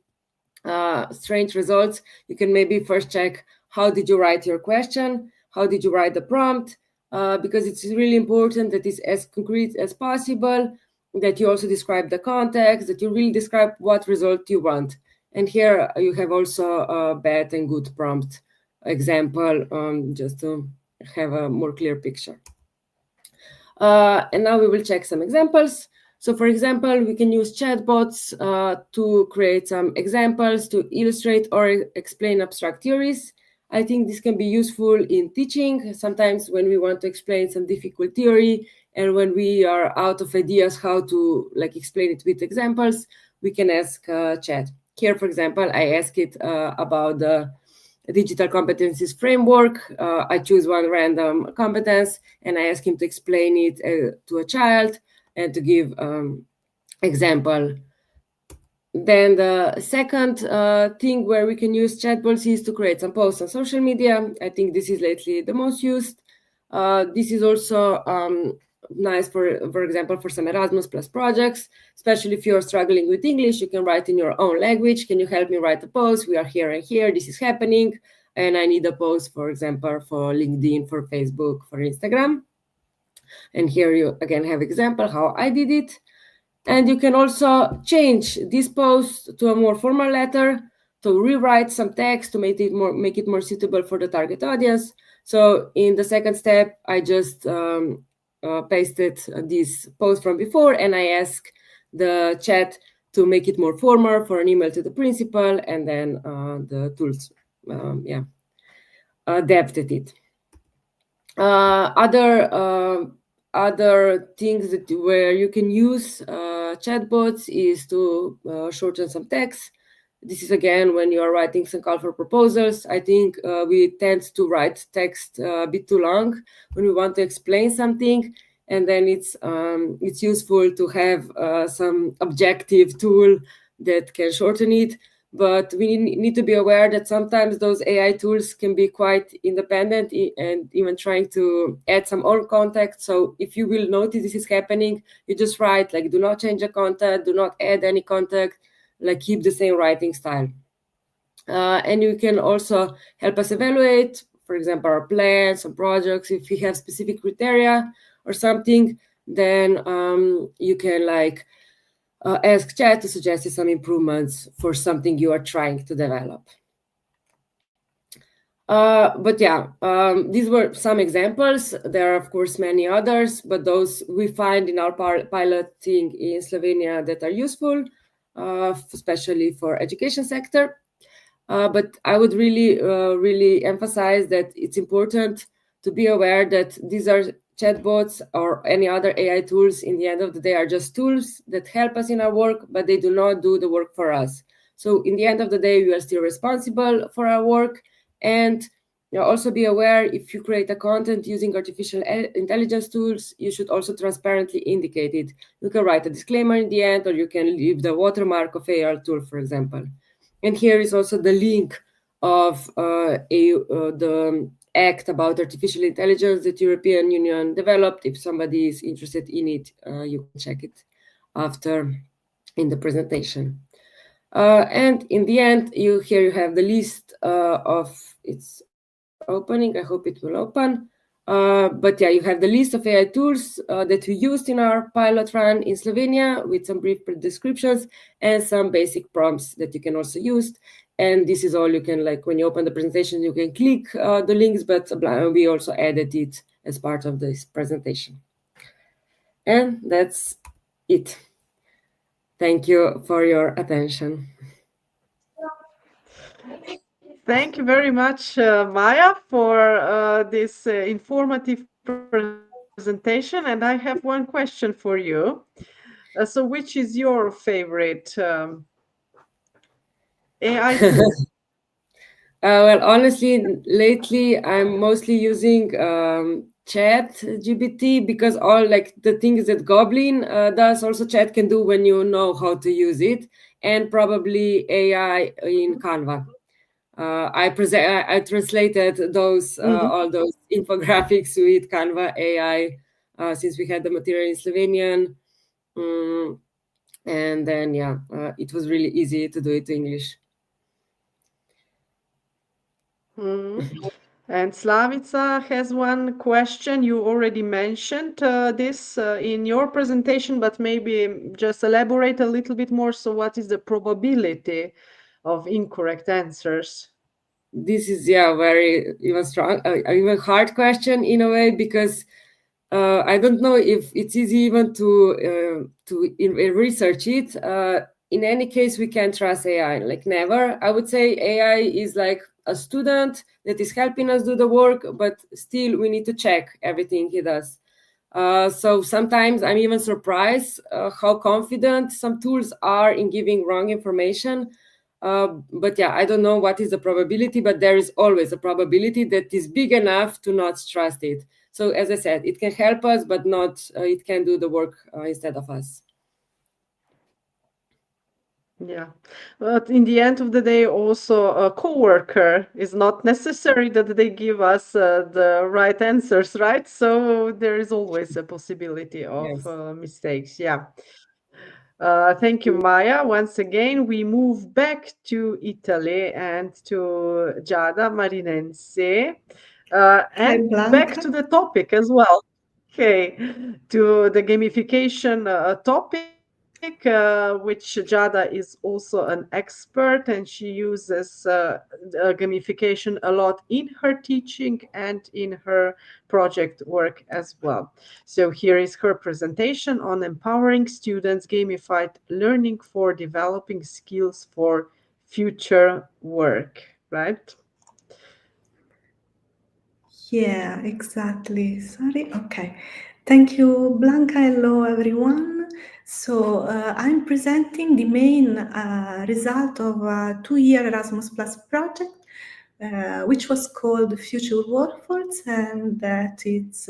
strange results, you can maybe first check how did you write your question, how did you write the prompt, because it's really important that it's as concrete as possible, that you also describe the context, that you really describe what result you want. And here you have also a bad and good prompt example, just to have a more clear picture. And now we will check some examples. So for example, we can use chatbots to create some examples to illustrate or explain abstract theories. I think this can be useful in teaching. Sometimes when we want to explain some difficult theory and when we are out of ideas how to explain it with examples, we can ask chat. Here, for example, I ask it about the digital competencies framework. I choose one random competence and I ask him to explain it to a child and to give example. Then the second thing where we can use chatbots is to create some posts on social media. I think this is lately the most used. This is also nice, for example, for some Erasmus Plus projects, especially if you're struggling with English, you can write in your own language. Can you help me write a post? We are here and here, this is happening. And I need a post, for example, for LinkedIn, for Facebook, for Instagram. And here you again have example how I did it. And you can also change this post to a more formal letter, to rewrite some text to make it more suitable for the target audience. So in the second step, I just pasted this post from before, and I ask the chat to make it more formal for an email to the principal, and then the tools, adapted it. Other things where you can use chatbots is to shorten some text. This is again when you are writing some call for proposals. I think we tend to write text a bit too long when we want to explain something, and then it's useful to have some objective tool that can shorten it. But we need to be aware that sometimes those AI tools can be quite independent and even trying to add some own context. So if you will notice this is happening, you just write do not change the content, do not add any context, keep the same writing style. And you can also help us evaluate, for example, our plans, some projects. If we have specific criteria or something, then you can ask chat to suggest you some improvements for something you are trying to develop. But yeah, these were some examples. There are, of course, many others, but those we find in our piloting in Slovenia that are useful, especially for education sector. But I would really emphasize that it's important to be aware that these are chatbots or any other AI tools, in the end of the day, are just tools that help us in our work, but they do not do the work for us. So in the end of the day, we are still responsible for our work. And also be aware, if you create a content using artificial intelligence tools, you should also transparently indicate it. You can write a disclaimer in the end, or you can leave the watermark of AI tool, for example. And here is also the link of the act about artificial intelligence that European Union developed. If somebody is interested in it, you can check it after in the presentation. And in the end, here you have the list of its opening. I hope it will open. But yeah, you have the list of AI tools that we used in our pilot run in Slovenia, with some brief descriptions and some basic prompts that you can also use. And this is all you can, like, when you open the presentation, you can click the links, but we also added it as part of this presentation. And that's it. Thank you for your attention. Thank you very much, Maja, for this informative presentation. And I have one question for you. So which is your favorite AI tool? Well, honestly, lately I'm mostly using ChatGPT, because all like the things that Goblin does, also Chat can do when you know how to use it, and probably AI in Canva. I translated those all those infographics with Canva AI since we had the material in Slovenian, and then it was really easy to do it to English. And Slavica has one question. You already mentioned this in your presentation, but maybe just elaborate a little bit more. So what is the probability of incorrect answers? This is very even hard question in a way, because I don't know if it's easy even to research it. In any case, we can't trust AI, like never. I would say AI is like a student that is helping us do the work, but still we need to check everything he does. So sometimes I'm even surprised how confident some tools are in giving wrong information. But I don't know what is the probability, but there is always a probability that is big enough to not trust it. So as I said, it can help us, but not it can do the work instead of us. Yeah, but in the end of the day, also a coworker is not necessary that they give us the right answers, right? So there is always a possibility of mistakes. Yeah. Thank you, Maja. Once again, we move back to Italy and to Giada Marinensi, and back to the topic as well. Okay, to the gamification topic, which Giada is also an expert, and she uses gamification a lot in her teaching and in her project work as well. So here is her presentation on empowering students, gamified learning for developing skills for future work, right? Yeah, exactly. Sorry. Okay. Thank you, Blanka. Hello, everyone. So I'm presenting the main result of a 2-year Erasmus Plus project, which was called Future Workforce, and that it's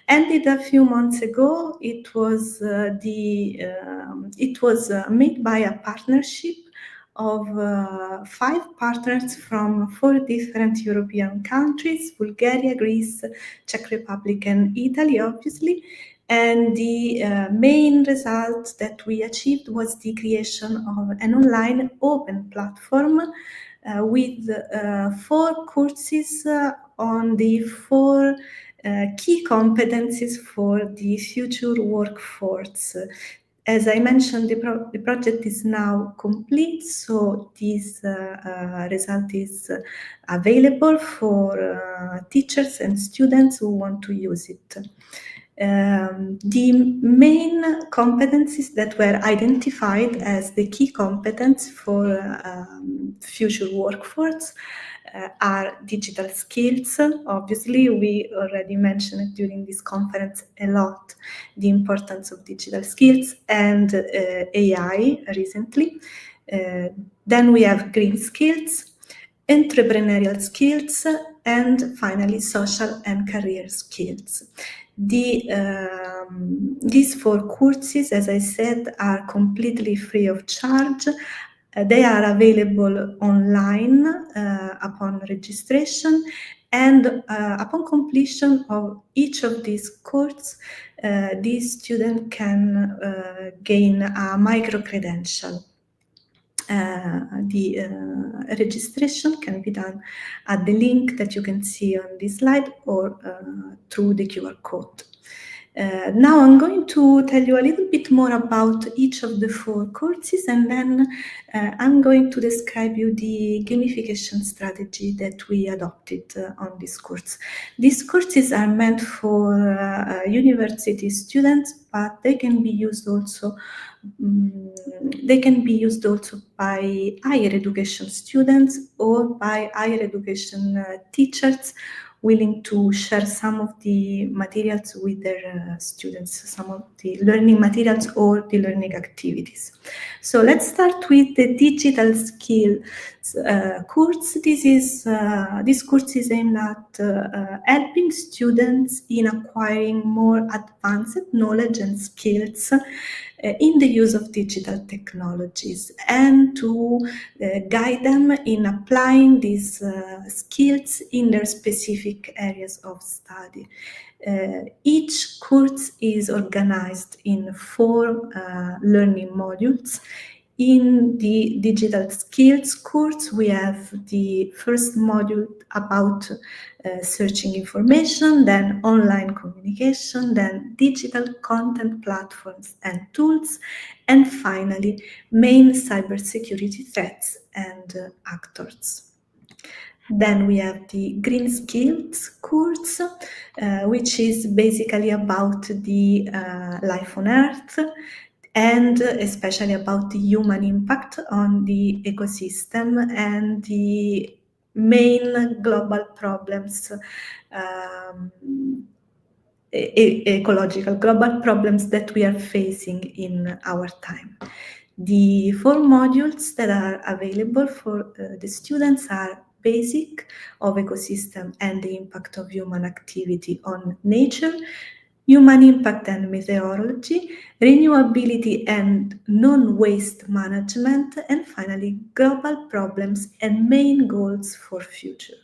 ended a few months ago. It was made by a partnership of 5 partners from 4 different European countries: Bulgaria, Greece, Czech Republic, and Italy, obviously. And the main result that we achieved was the creation of an online open platform with 4 courses on the 4 key competencies for the future workforce. As I mentioned, the project is now complete, so this result is available for teachers and students who want to use it. The main competencies that were identified as the key competence for future workforce are digital skills. Obviously, we already mentioned it during this conference a lot, the importance of digital skills, and AI recently. Then we have green skills, entrepreneurial skills, and finally social and career skills. These 4 courses, as I said, are completely free of charge. They are available online upon registration, and upon completion of each of these courses, the student can gain a micro-credential. The registration can be done at the link that you can see on this slide or through the QR code. Now I'm going to tell you a little bit more about each of the 4 courses, and then I'm going to describe you the gamification strategy that we adopted on this course. These courses are meant for university students, but they can be used also by higher education students or by higher education teachers willing to share some of the materials with their students, some of the learning materials or the learning activities. So let's start with the digital skills course. This course is aimed at helping students in acquiring more advanced knowledge and skills in the use of digital technologies, and to guide them in applying these skills in their specific areas of study. Each course is organized in 4 learning modules. In the digital skills course, we have the first module about searching information, then online communication, then digital content platforms and tools, and finally, main cybersecurity threats and actors. Then we have the green skills course, which is basically about the life on Earth, and especially about the human impact on the ecosystem and the main global problems, ecological global problems that we are facing in our time. The 4 modules that are available for the students are basic of ecosystem and the impact of human activity on nature, human impact and meteorology, renewability and non-waste management, and finally, global problems and main goals for future.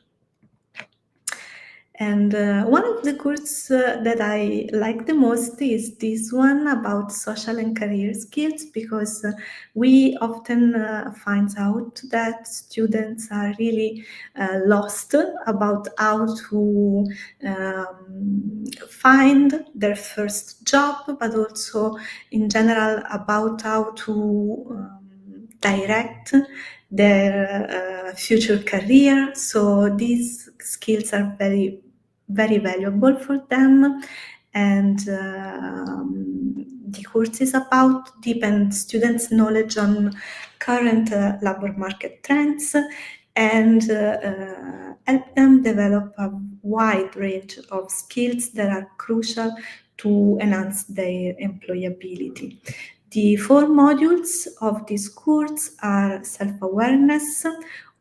And one of the courses that I like the most is this one about social and career skills, because we often find out that students are really lost about how to find their first job, but also in general about how to direct their future career. So these skills are very, very valuable for them, and the course is about deepen students' knowledge on current labor market trends and help them develop a wide range of skills that are crucial to enhance their employability. The 4 modules of this course are self-awareness,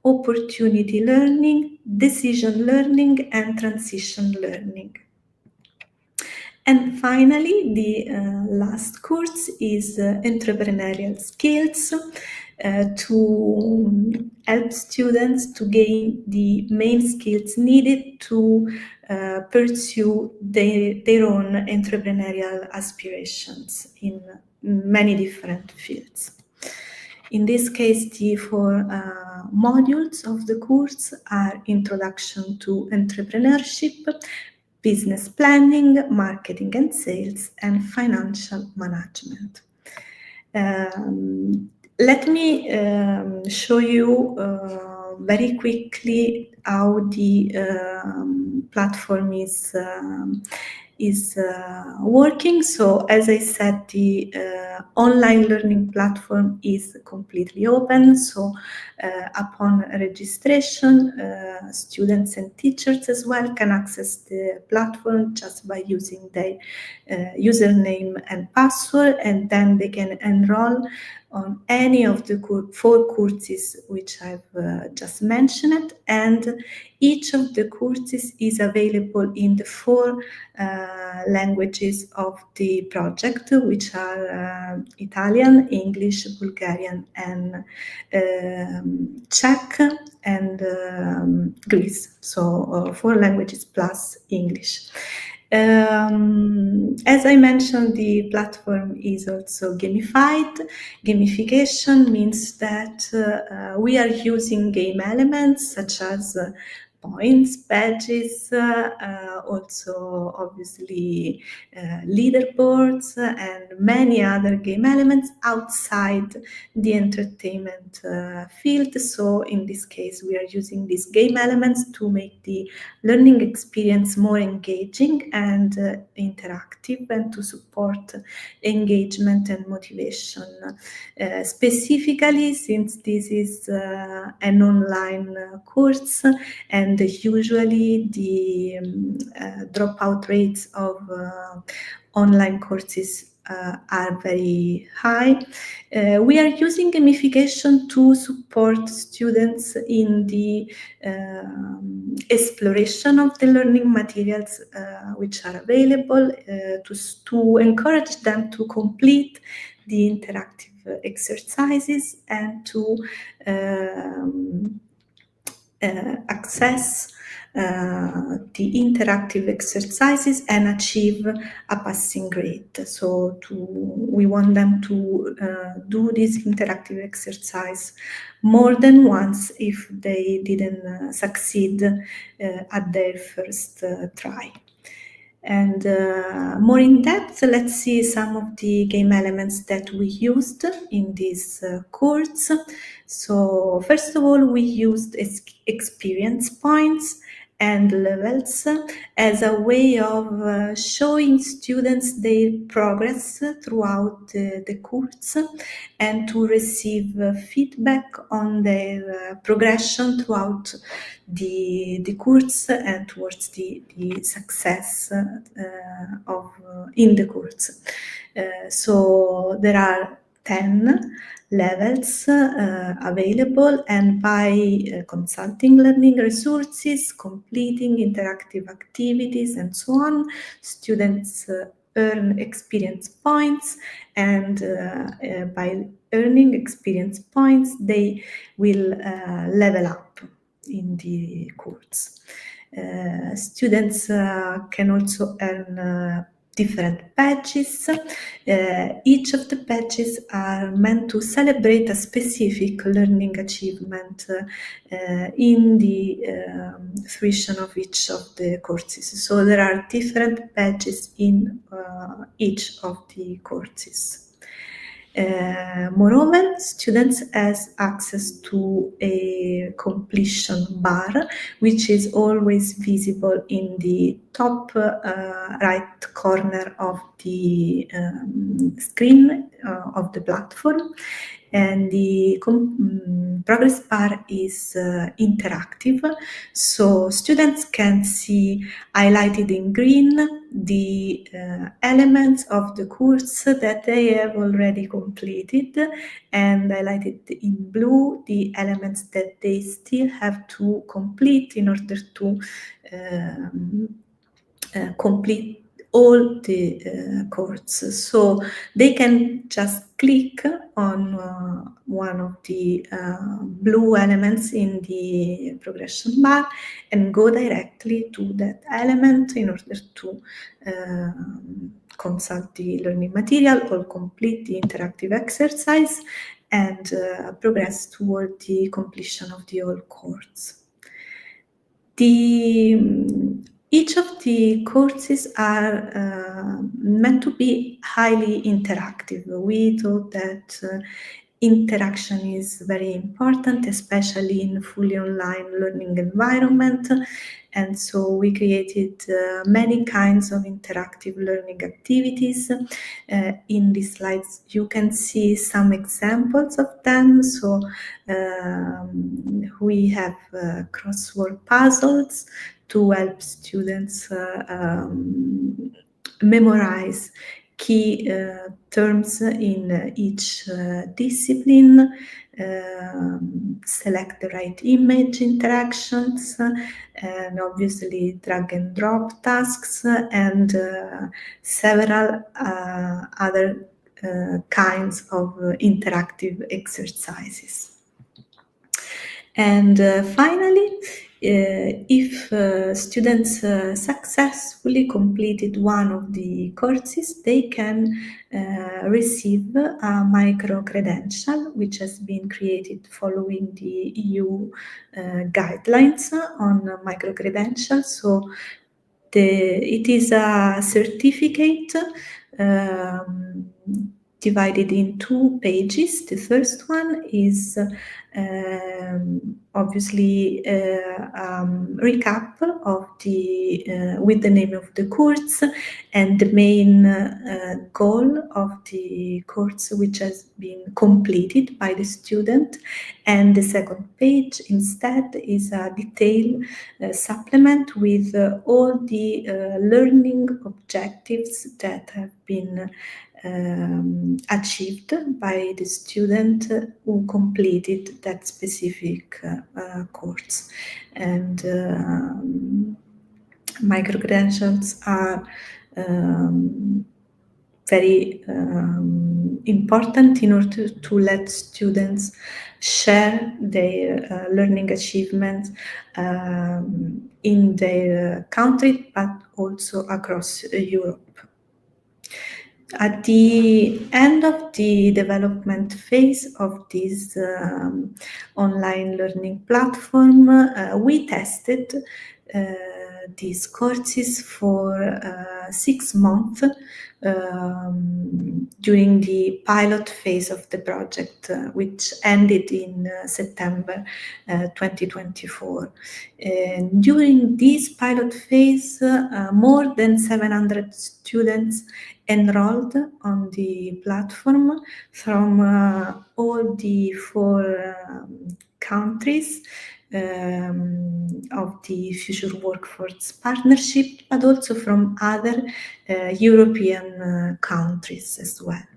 opportunity learning, decision learning, and transition learning. And finally, the last course is entrepreneurial skills, to help students to gain the main skills needed to pursue their own entrepreneurial aspirations in many different fields. In this case, the 4 modules of the course are Introduction to Entrepreneurship, Business Planning, Marketing and Sales, and Financial Management. Let me show you very quickly how the platform is working. So as I said, the online learning platform is completely open. So upon registration, students and teachers as well can access the platform just by using their username and password, and then they can enroll on any of the 4 courses which I've just mentioned, and each of the courses is available in the 4 languages of the project, which are Italian, English, Bulgarian, and Czech, and Greece. So 4 languages plus English. As I mentioned, the platform is also gamified. Gamification means that we are using game elements such as points, badges, also obviously leaderboards, and many other game elements outside the entertainment field. So in this case, we are using these game elements to make the learning experience more engaging and interactive, and to support engagement and motivation. Specifically, since this is an online course, and usually the dropout rates of online courses are very high, we are using gamification to support students in the exploration of the learning materials which are available, to encourage them to complete the interactive exercises, and to access the interactive exercises and achieve a passing grade. So we want them to do this interactive exercise more than once if they didn't succeed at their first try. And more in depth, let's see some of the game elements that we used in this course. So first of all, we used experience points and levels as a way of showing students their progress throughout the course, and to receive feedback on their progression throughout the course and towards the success in the course. So there are 10 levels available, and by consulting learning resources, completing interactive activities, and so on, students earn experience points, and by earning experience points, they will level up in the course. Students can also earn different badges. Each of the badges are meant to celebrate a specific learning achievement in the fruition of each of the courses. So there are different badges in each of the courses. Moreover, students have access to a completion bar, which is always visible in the top right corner of the screen of the platform. And the progress bar is interactive, so students can see highlighted in green the elements of the course that they have already completed, and highlighted in blue the elements that they still have to complete in order to complete all the courses. So they can just click on one of the blue elements in the progression bar and go directly to that element in order to consult the learning material or complete the interactive exercise and progress toward the completion of the whole course. Each of the courses are meant to be highly interactive. We thought that interaction is very important, especially in fully online learning environment, and so we created many kinds of interactive learning activities. In these slides you can see some examples of them. So we have crossword puzzles to help students memorize key terms in each discipline, select the right image interactions, and obviously drag and drop tasks, and several other kinds of interactive exercises. And finally, if students successfully completed one of the courses, they can receive a micro-credential, which has been created following the EU guidelines on micro-credentials. So it is a certificate divided in 2 pages. The first one is obviously recap of with the name of the course and the main goal of the course which has been completed by the student. And the second page instead is a detailed supplement with all the learning objectives that have been achieved by the student who completed that specific course. And micro-credentials are very important in order to let students share their learning achievements in their country, but also across Europe. At the end of the development phase of this online learning platform, we tested these courses for 6 months during the pilot phase of the project, which ended in September 2024. During this pilot phase, more than 700 students enrolled on the platform from all the 4 countries of the Future Workforce Partnership, but also from other European countries as well.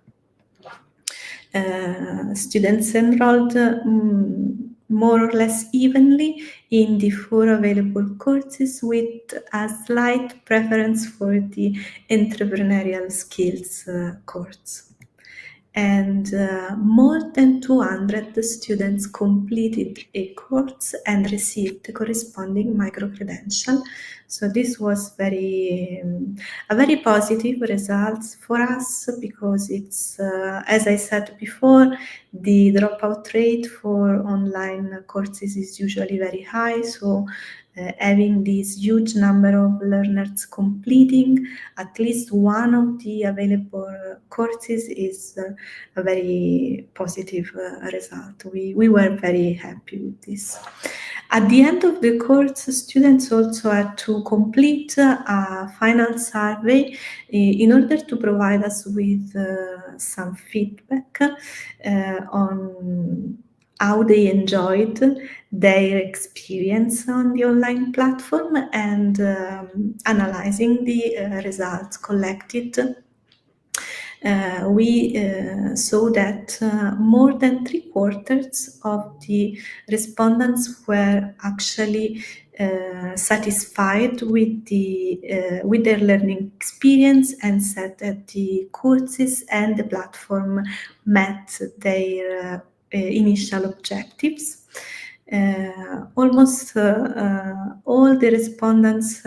Students enrolled more or less evenly in the 4 available courses, with a slight preference for the entrepreneurial skills course. And more than 200 students completed a course and received the corresponding micro-credential. So this was a very positive result for us, because it's, as I said before, the dropout rate for online courses is usually very high. So having this huge number of learners completing at least one of the available courses is a very positive result. We were very happy with this. At the end of the course, students also had to complete a final survey in order to provide us with some feedback on how they enjoyed their experience on the online platform, and analyzing the results collected. We saw that more than 3/4 of the respondents were actually satisfied with their learning experience, and said that the courses and the platform met their initial objectives. Almost all the respondents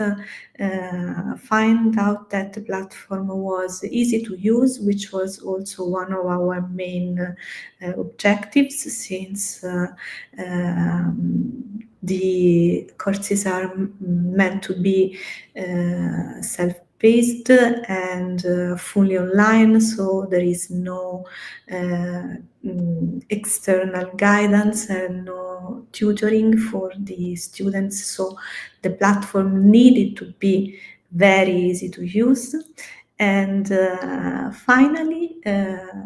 find out that the platform was easy to use, which was also one of our main objectives, since the courses are meant to be based and fully online, so there is no external guidance and no tutoring for the students, so the platform needed to be very easy to use. And finally,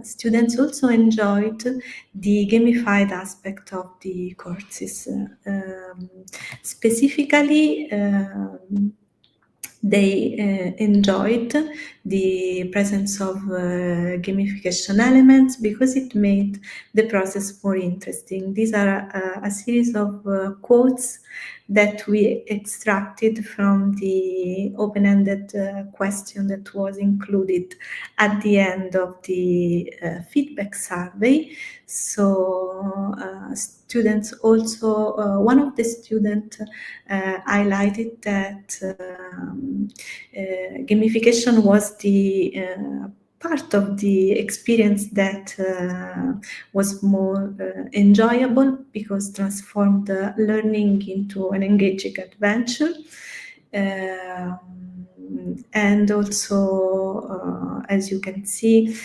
students also enjoyed the gamified aspect of the courses. Specifically, they enjoyed the presence of gamification elements because it made the process more interesting. These are a series of quotes that we extracted from the open-ended question that was included at the end of the feedback survey. So students also, one of the students highlighted that gamification was the part of the experience that was more enjoyable because transformed the learning into an engaging adventure. And also, as you can see,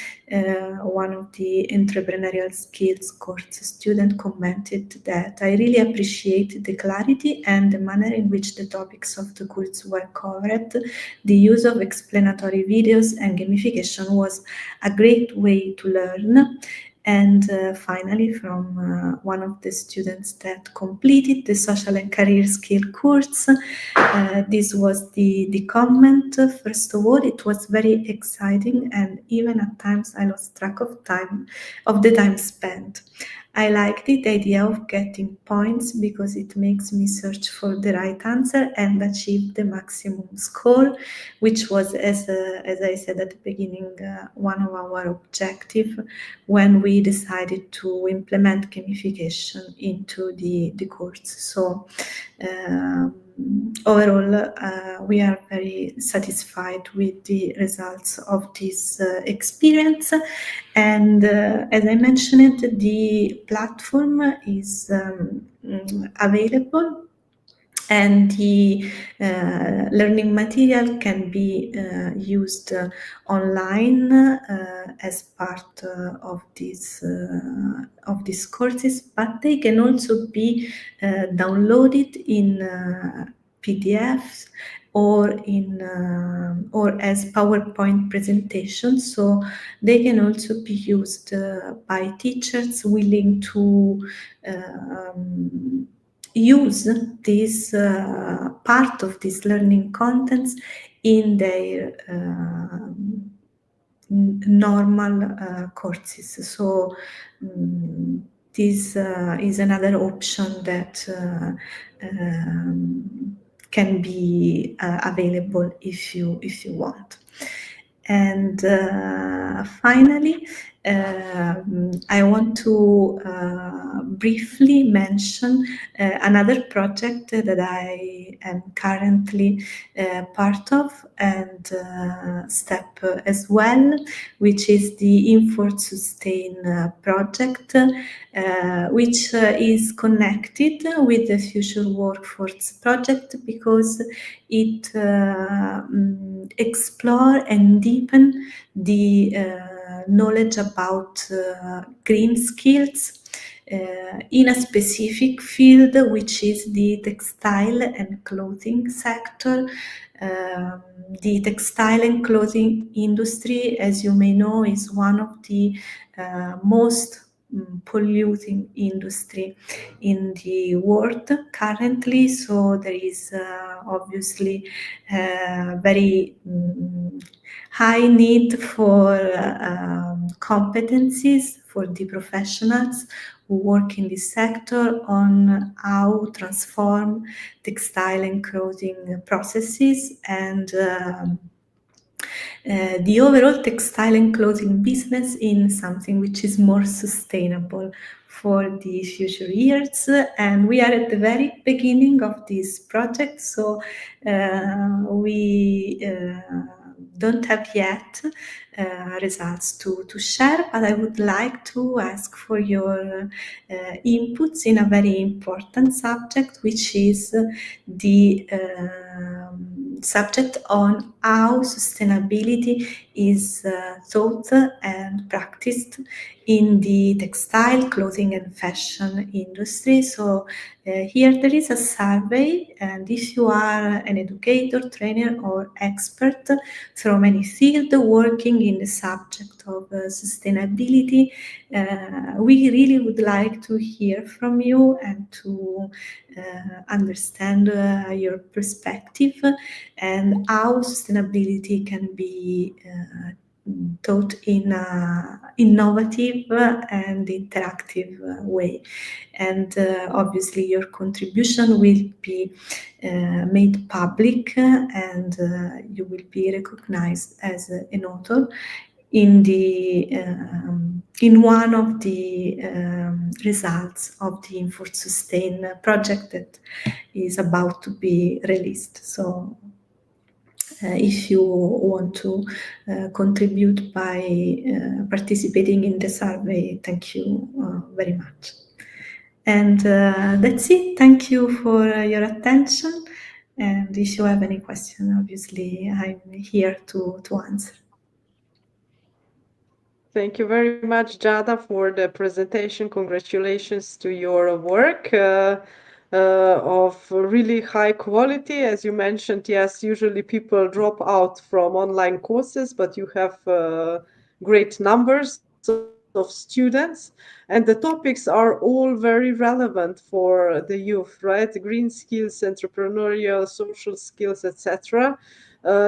one of the entrepreneurial skills course student commented that I really appreciate the clarity and the manner in which the topics of the course were covered. The use of explanatory videos and gamification was a great way to learn. And finally, from one of the students that completed the social and career skill course, this was the comment. First of all, it was very exciting, and even at times I lost track of the time spent. I liked it, the idea of getting points, because it makes me search for the right answer and achieve the maximum score, which was, as I said at the beginning, one of our objectives when we decided to implement gamification into the course. So overall, we are very satisfied with the results of this experience. And as I mentioned, the platform is available, and the learning material can be used online as part of these courses, but they can also be downloaded in PDFs or as PowerPoint presentations, so they can also be used by teachers willing to use this part of this learning contents in their normal courses. So this is another option that can be available if you want. And finally, I want to briefly mention another project that I am currently part of, and STEP as well, which is the Infort Sustain project, which is connected with the Future Workforce project because it explore and deepen the knowledge about green skills in a specific field, which is the textile and clothing sector. The textile and clothing industry, as you may know, is one of the most polluting industry in the world currently. So there is obviously very high need for competencies for the professionals who work in this sector on how transform textile and clothing processes and the overall textile and clothing business in something which is more sustainable for the future years. And we are at the very beginning of this project, so we don't have yet results to share, but I would like to ask for your inputs in a very important subject, which is the subject on how sustainability is thought and practiced in the textile, clothing and fashion industry. So here there is a survey, and if you are an educator, trainer or expert from any field working in the subject of sustainability, we really would like to hear from you and to understand your perspective and how sustainability can be taught in an innovative and interactive way. And obviously your contribution will be made public, and you will be recognized as an author in one of the results of the Infort Sustain project that is about to be released. So if you want to contribute by participating in the survey, thank you very much. And that's it. Thank you for your attention. And if you have any question, obviously I'm here to answer. Thank you very much, Giada, for the presentation. Congratulations to your work of really high quality. As you mentioned, yes, usually people drop out from online courses, but you have great numbers of students, and the topics are all very relevant for the youth, right? Green skills, entrepreneurial, social skills, etc.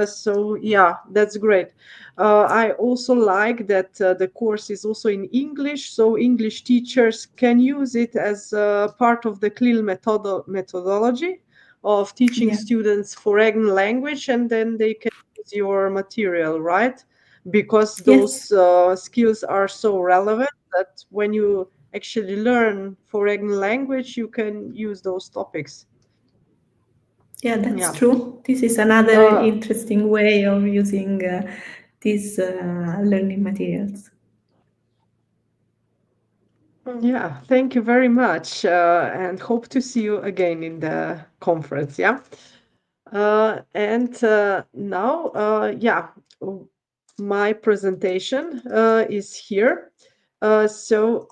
So yeah, that's great. I also like that the course is also in English, so English teachers can use it as part of the CLIL methodology of teaching students foreign language, and then they can use your material, right? Because those skills are so relevant that when you actually learn foreign language, you can use those topics. Yeah, that's true. This is another interesting way of using these learning materials. Yeah, thank you very much, and hope to see you again in the conference. Yeah, and now, yeah, my presentation is here. So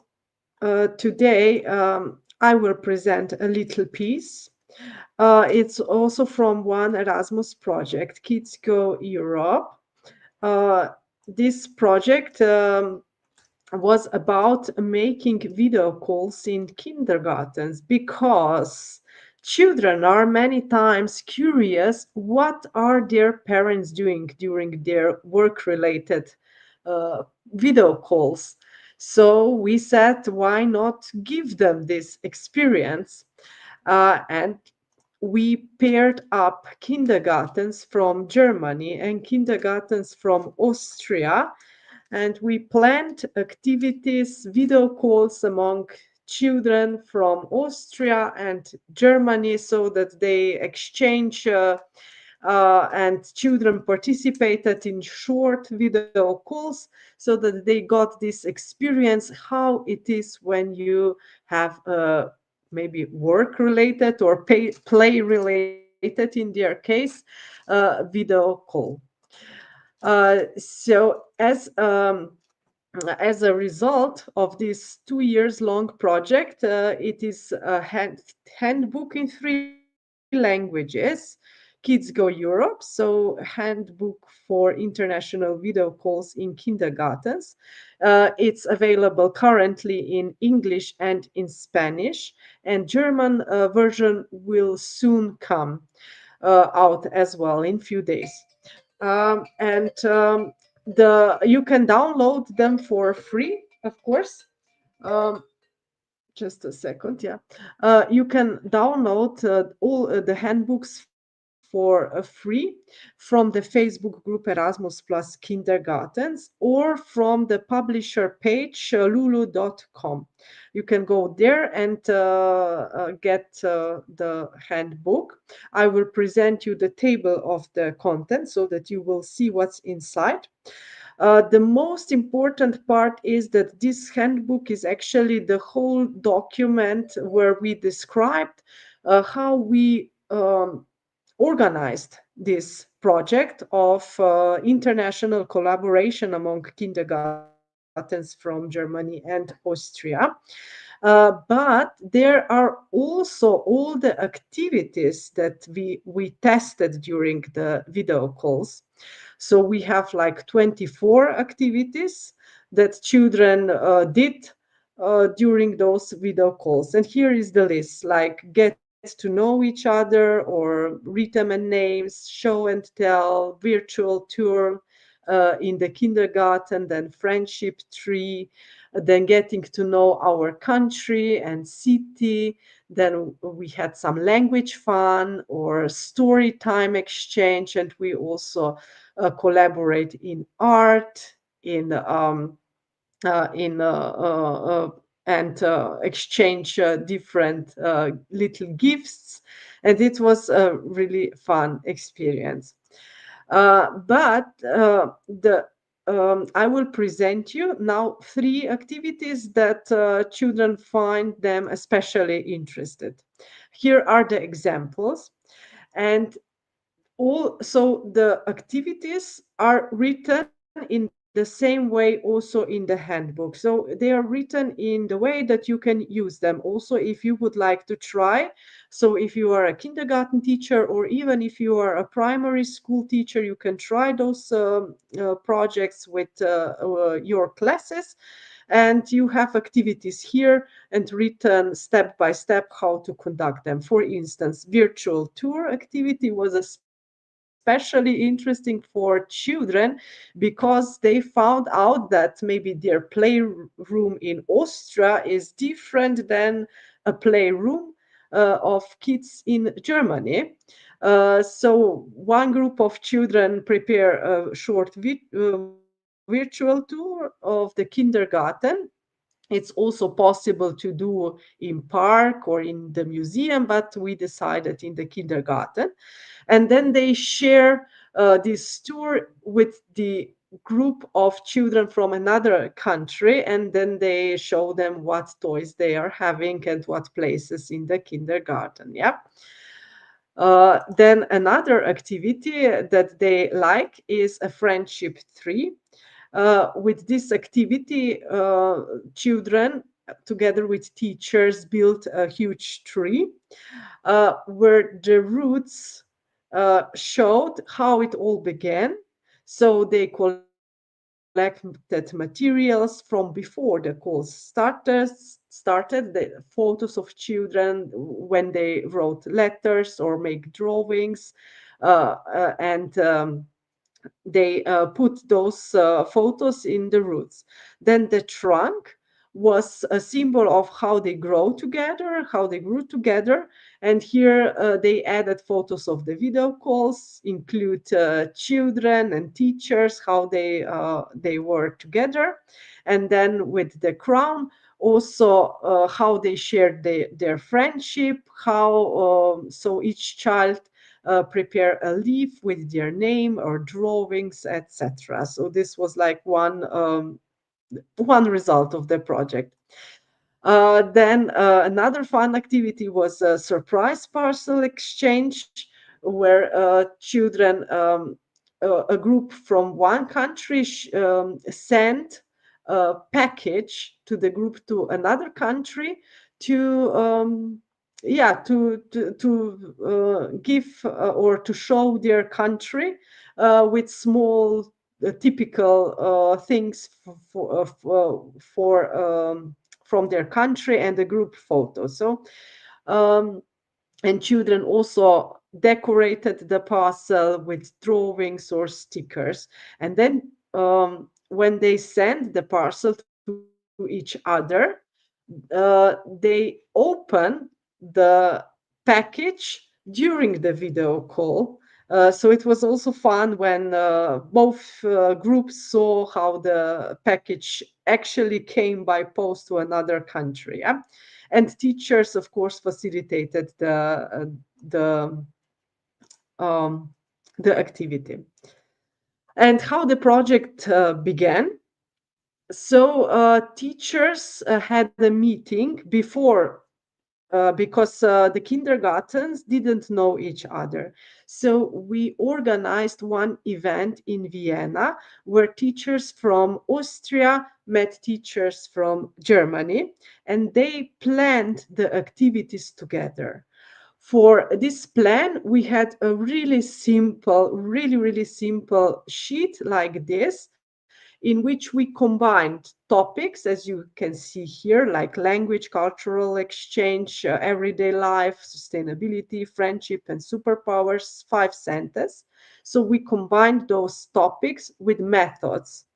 today I will present a little piece. It's also from one Erasmus project, Kids Go Europe. This project was about making video calls in kindergartens because children are many times curious what are their parents doing during their work-related video calls. So we said, why not give them this experience? And we paired up kindergartens from Germany and kindergartens from Austria, and we planned activities, video calls among children from Austria and Germany so that they exchange and children participated in short video calls so that they got this experience how it is when you have maybe work related or play related in their case video call. So as a result of this 2 years long project, it is a handbook in 3 languages. Kids Go Europe, so handbook for international video calls in kindergartens. It's available currently in English and in Spanish, and German version will soon come out as well in few days. And you can download them for free, of course. Just a second, yeah. You can download all the handbooks for free from the Facebook group Erasmus Plus Kindergartens or from the publisher page lulu.com. You can go there and get the handbook. I will present you the table of the content so that you will see what's inside. The most important part is that this handbook is actually the whole document where we described how we organized this project of international collaboration among kindergartens from Germany and Austria. But there are also all the activities that we tested during the video calls. So we have like 24 activities that children did during those video calls. And here is the list, like get to know each other or read them and names, show and tell, virtual tour in the kindergarten, then friendship tree, then getting to know our country and city. Then we had some language fun or story time exchange, and we also collaborate in art, in and exchange different little gifts, and it was a really fun experience. But the I will present you now 3 activities that children find them especially interested. Here are the examples, and so the activities are written in the same way also in the handbook. So they are written in the way that you can use them also if you would like to try. So if you are a kindergarten teacher or even if you are a primary school teacher, you can try those projects with your classes. And you have activities here and written step by step how to conduct them. For instance, virtual tour activity was especially interesting for children because they found out that maybe their playroom in Austria is different than a playroom of kids in Germany. So one group of children prepare a short virtual tour of the kindergarten. It's also possible to do in park or in the museum, but we decided in the kindergarten. And then they share this tour with the group of children from another country, and then they show them what toys they are having and what places in the kindergarten. Yeah. Then another activity that they like is a friendship tree. With this activity, children, together with teachers, built a huge tree where the roots showed how it all began. So they collected materials from before the course started, the photos of children when they wrote letters or make drawings, and they put those photos in the roots. Then the trunk was a symbol of how they grow together, how they grew together. And here they added photos of the video calls, include children and teachers, how they were together. And then with the crown, also how they shared their friendship, how so each child prepare a leaf with their name or drawings, etc. So this was like one result of the project. Then another fun activity was a surprise parcel exchange, where children, a group from one country sent a package to the group to another country to give or to show their country with small typical things from their country and a group photo. So and children also decorated the parcel with drawings or stickers. And then when they send the parcel to each other, they open the package during the video call. So it was also fun when both groups saw how the package actually came by post to another country. Yeah? And teachers, of course, facilitated um, the activity. And how the project began. So teachers had a meeting before because the kindergartens didn't know each other. So we organized one event in Vienna where teachers from Austria met teachers from Germany, and they planned the activities together. For this plan, we had a really simple, really simple sheet like this, in which we combined topics, as you can see here, like language, cultural exchange, everyday life, sustainability, friendship, and superpowers, 5 sentences. So we combined those topics with methods.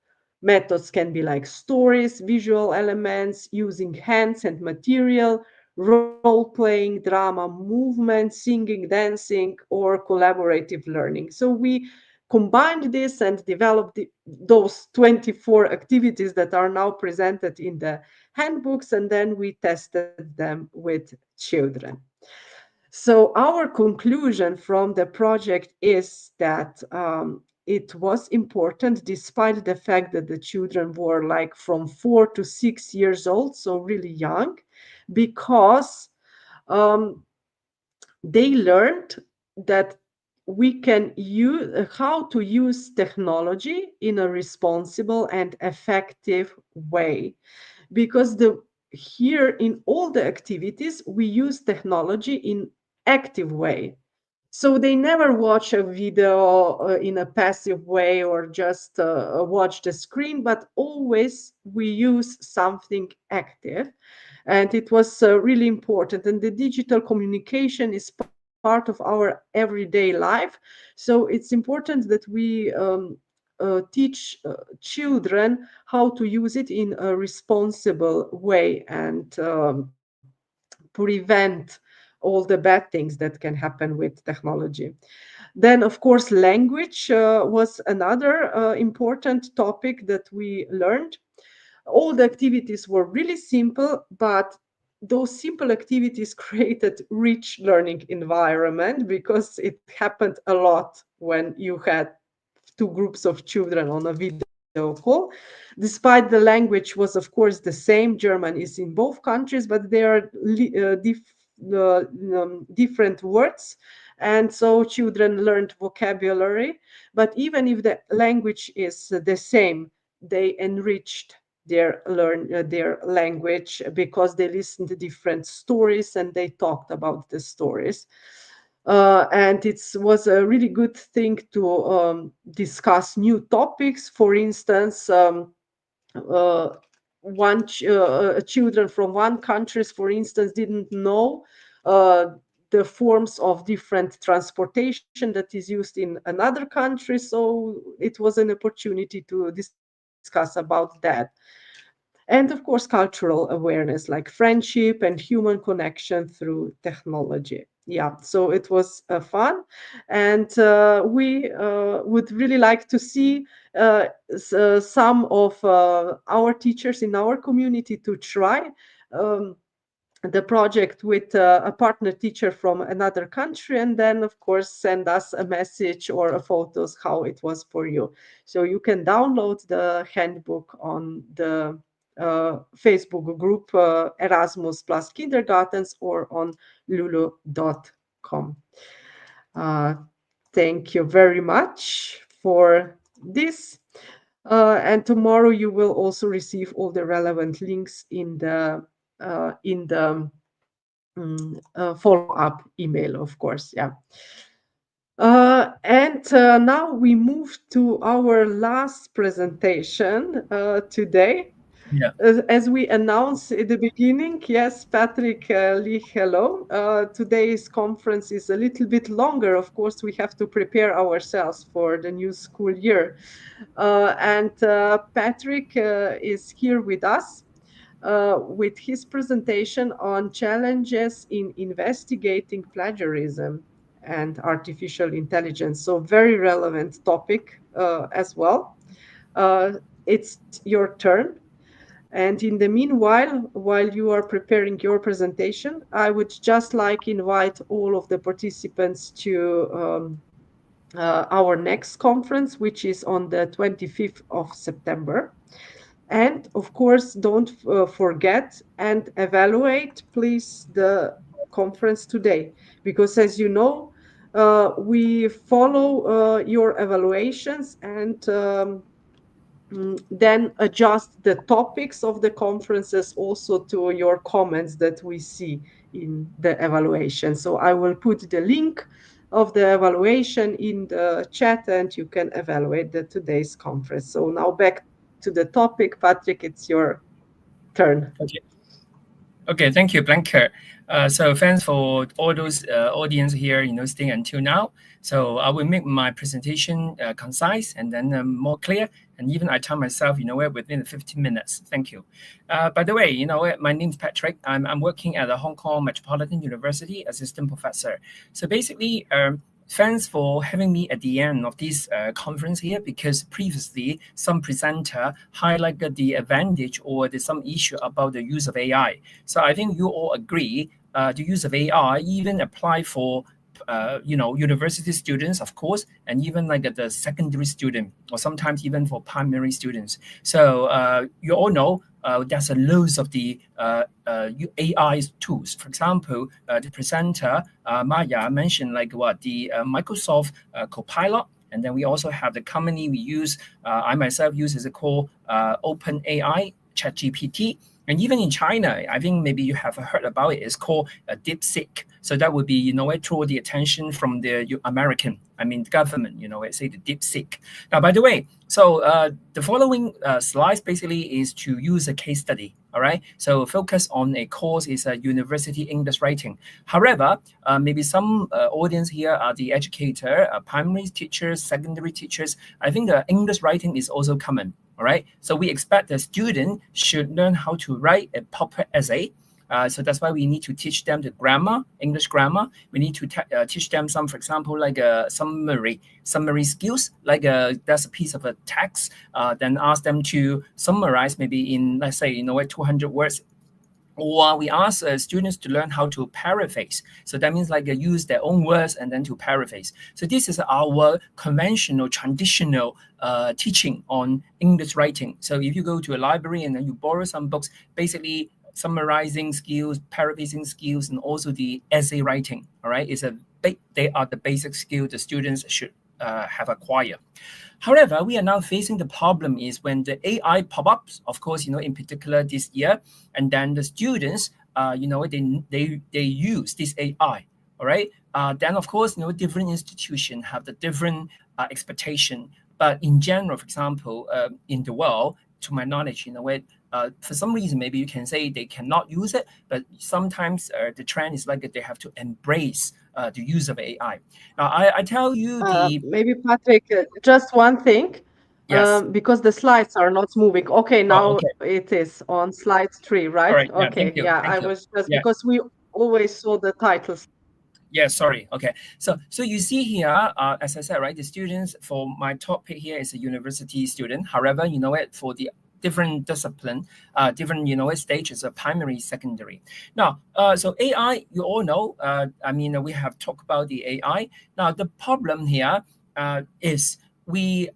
Methods can be like stories, visual elements, using hands and material, role playing, drama, movement, singing, dancing, or collaborative learning. So we combined this and developed those 24 activities that are now presented in the handbooks, and then we tested them with children. So our conclusion from the project is that it was important, despite the fact that the children were like from 4 to 6 years old, so really young, because um, they learned that we can use how to use technology in a responsible and effective way, because the here in all the activities we use technology in active way. So they never watch a video in a passive way or just watch the screen, but always we use something active. And it was really important. And the digital communication is part of our everyday life. So it's important that we teach children how to use it in a responsible way and prevent all the bad things that can happen with technology. Then, of course, language was another important topic that we learned. All the activities were really simple, but those simple activities created rich learning environment because it happened a lot when you had two groups of children on a video call. Despite the language was, of course, the same, German is in both countries, but there are different words. And so children learned vocabulary. But even if the language is the same, they enriched their language because they listened to different stories and they talked about the stories. And it was a really good thing to discuss new topics. For instance, uh, children from one countries, for instance, didn't know the forms of different transportation that is used in another country. So it was an opportunity to discuss about that. And of course, cultural awareness like friendship and human connection through technology. Yeah, so it was fun. And we would really like to see some of our teachers in our community to try um, the project with a partner teacher from another country, and then of course send us a message or a photos how it was for you. So you can download the handbook on the Facebook group Erasmus plus kindergartens or on lulu.com. uh, thank you very much for this. And tomorrow you will also receive all the relevant links in the follow-up email, of course. Yeah. And now we move to our last presentation today. Yeah. As we announced at the beginning, yes, Patrick Lee, hello. Today's conference is a little bit longer. Of course, we have to prepare ourselves for the new school year. And Patrick is here with us with his presentation on challenges in investigating plagiarism and artificial intelligence. So very relevant topic as well. It's your turn. And in the meanwhile, while you are preparing your presentation, I would just like invite all of the participants to our next conference, which is on the 25th of September. And of course, don't forget and evaluate, please, the conference today. Because as you know, we follow your evaluations and then adjust the topics of the conferences also to your comments that we see in the evaluation. So I will put the link of the evaluation in the chat and you can evaluate today's conference. So now back to the topic. Patrick, it's your turn. Okay, thank you, Blanka. So thanks for all those audience here, staying until now. So I will make my presentation concise and then more clear. And even I tell myself, within 15 minutes. Thank you. By the way, my name is Patrick. I'm working at the Hong Kong Metropolitan University, assistant professor. So basically, thanks for having me at the end of this conference here, because previously some presenter highlighted the advantage or some issue about the use of AI. So I think you all agree the use of AI even apply for university students, of course, and even like the secondary student, or sometimes even for primary students. So you all know there's a loads of the AI tools. For example, the presenter Maja mentioned like the Microsoft Copilot, and then we also have the company we use. I myself use is called OpenAI ChatGPT. And even in China, I think maybe you have heard about it. It's called DeepSeek. So that would be, draw the attention from the American, government, say the DeepSeek. Now, by the way, so the following slides basically is to use a case study. All right. So focus on a course is a university English writing. However, maybe some audience here are the educator, primary teachers, secondary teachers. I think the English writing is also common. All right. So we expect the student should learn how to write a proper essay. So that's why we need to teach them the grammar, English grammar. We need to teach them some, for example, like a summary skills, like that's a piece of a text. Then ask them to summarize maybe in, let's say, 200 words. Or we ask students to learn how to paraphrase. So that means like use their own words and then to paraphrase. So this is our conventional, traditional teaching on English writing. So if you go to a library and then you borrow some books, basically summarizing skills, paraphrasing skills, and also the essay writing, all right, they are the basic skills the students should have acquired. However, we are now facing the problem is when the AI pop-ups, of course, in particular this year, and then the students, they use this AI, all right? Then, of course, different institutions have the different expectation. But in general, for example, in the world, to my knowledge, for some reason, maybe you can say they cannot use it, but sometimes the trend is like they have to embrace the use of AI. Now, I tell you maybe Patrick, just one thing. Yes. Because the slides are not moving. Okay, now it is on slide 3, right? All right. Yeah, okay. Thank you. Yeah, Thank I you. was just because we always saw the titles. Yeah, sorry. Okay. So you see here, as I said, right, the students for my topic here is a university student. However, for the different discipline, different, stages of primary, secondary. Now, so AI, you all know, we have talked about the AI. Now, the problem here is we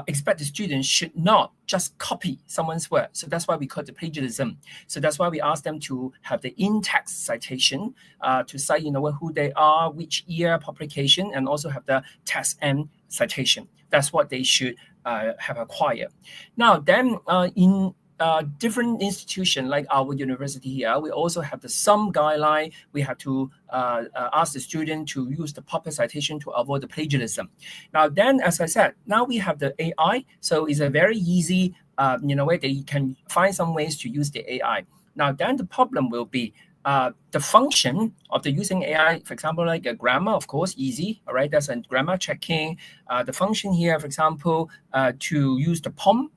expect the students should not just copy someone's work. So that's why we call it plagiarism. So that's why we ask them to have the in-text citation to cite, who they are, which year publication, and also have the text and citation. That's what they should have acquired. Now, then in different institutions like our university here, we also have the some guideline. We have to ask the student to use the proper citation to avoid the plagiarism. Now, then, as I said, now we have the AI. So it's a very easy, way they can find some ways to use the AI. Now, then the problem will be the function of the using AI, for example, like a grammar, of course, easy. All right, that's a grammar checking. The function here, for example, to use the prompt,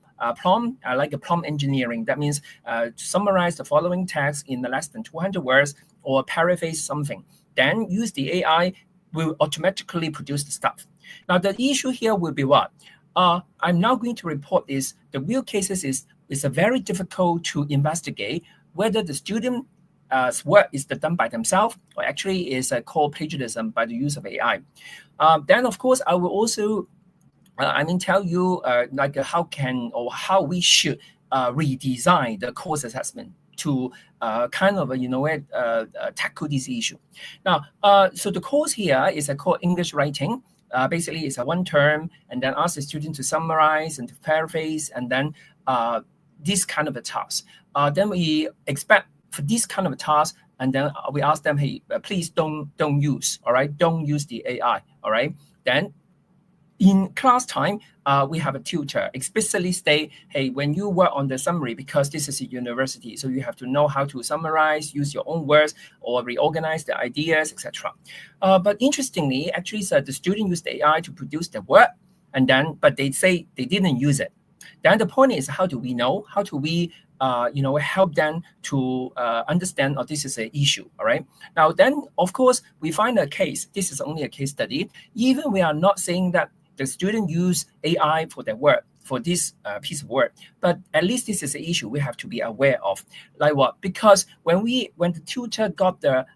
like a prompt engineering. That means to summarize the following text in less than 200 words or paraphrase something. Then use the AI will automatically produce the stuff. Now, the issue here will be what? I'm now going to report is the real cases is a very difficult to investigate whether the student work is done by themselves or actually is called plagiarism by the use of AI. Then, of course, I will also tell you how we should redesign the course assessment. to kind of tackle this issue. Now, so the course here is called English writing. Basically, it's a one term, and then ask the student to summarize and to paraphrase, and then this kind of a task. Then we expect for this kind of a task, and then we ask them, hey, please don't use, all right, don't use the AI, all right. Then in class time, we have a tutor explicitly state, hey, when you work on the summary, because this is a university, so you have to know how to summarize, use your own words, or reorganize the ideas, etc. But interestingly, actually, the student used the AI to produce the work, and then, but they say they didn't use it. Then the point is, how do we know? How do we help them to understand, oh, this is an issue, all right? Now, then, of course, we find a case. This is only a case study. Even we are not saying that the student use AI for their work, for this piece of work, but at least this is an issue we have to be aware of. Like what? Because when the tutor got the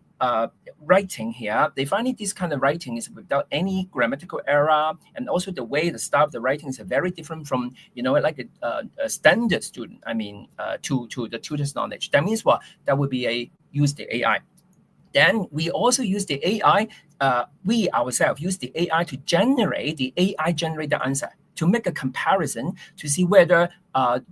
writing here, they find this kind of writing is without any grammatical error, and also the way the style of the writing is very different from like a standard student. I mean, to the tutor's knowledge. That means what? That would be use the AI. Then we also use the AI. We ourselves use the AI to generate the AI generated answer, to make a comparison to see whether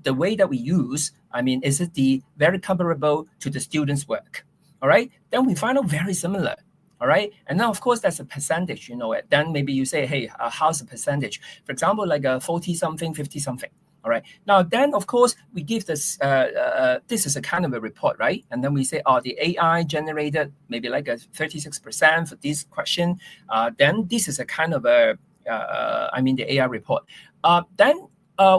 the way that we use, I mean, is it very comparable to the student's work? All right. Then we find out very similar. All right. And now, of course, that's a percentage. Then maybe you say, hey, how's the percentage? For example, like a 40-something, 50-something. All right. Now, then, of course, we give this. This is a kind of a report, right? And then we say, oh, the AI generated maybe like a 36% for this question. Then this is a kind of the AI report. Then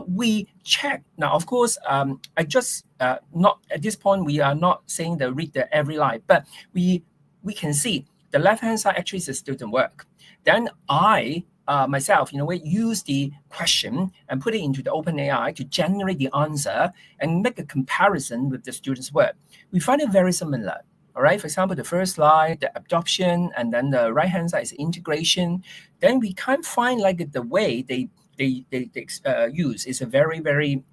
we check. Now, of course, I just not at this point we are not saying the read the every line, but we can see the left hand side actually is the student work. Then I myself, use the question and put it into the OpenAI to generate the answer and make a comparison with the student's work. We find it very similar. All right. For example, the first slide, the adoption, and then the right hand side is integration. Then we can't find like the way they use is a very very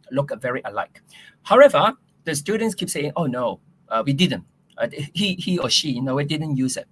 alike. However, the students keep saying, oh no, we didn't. He or she, we didn't use it.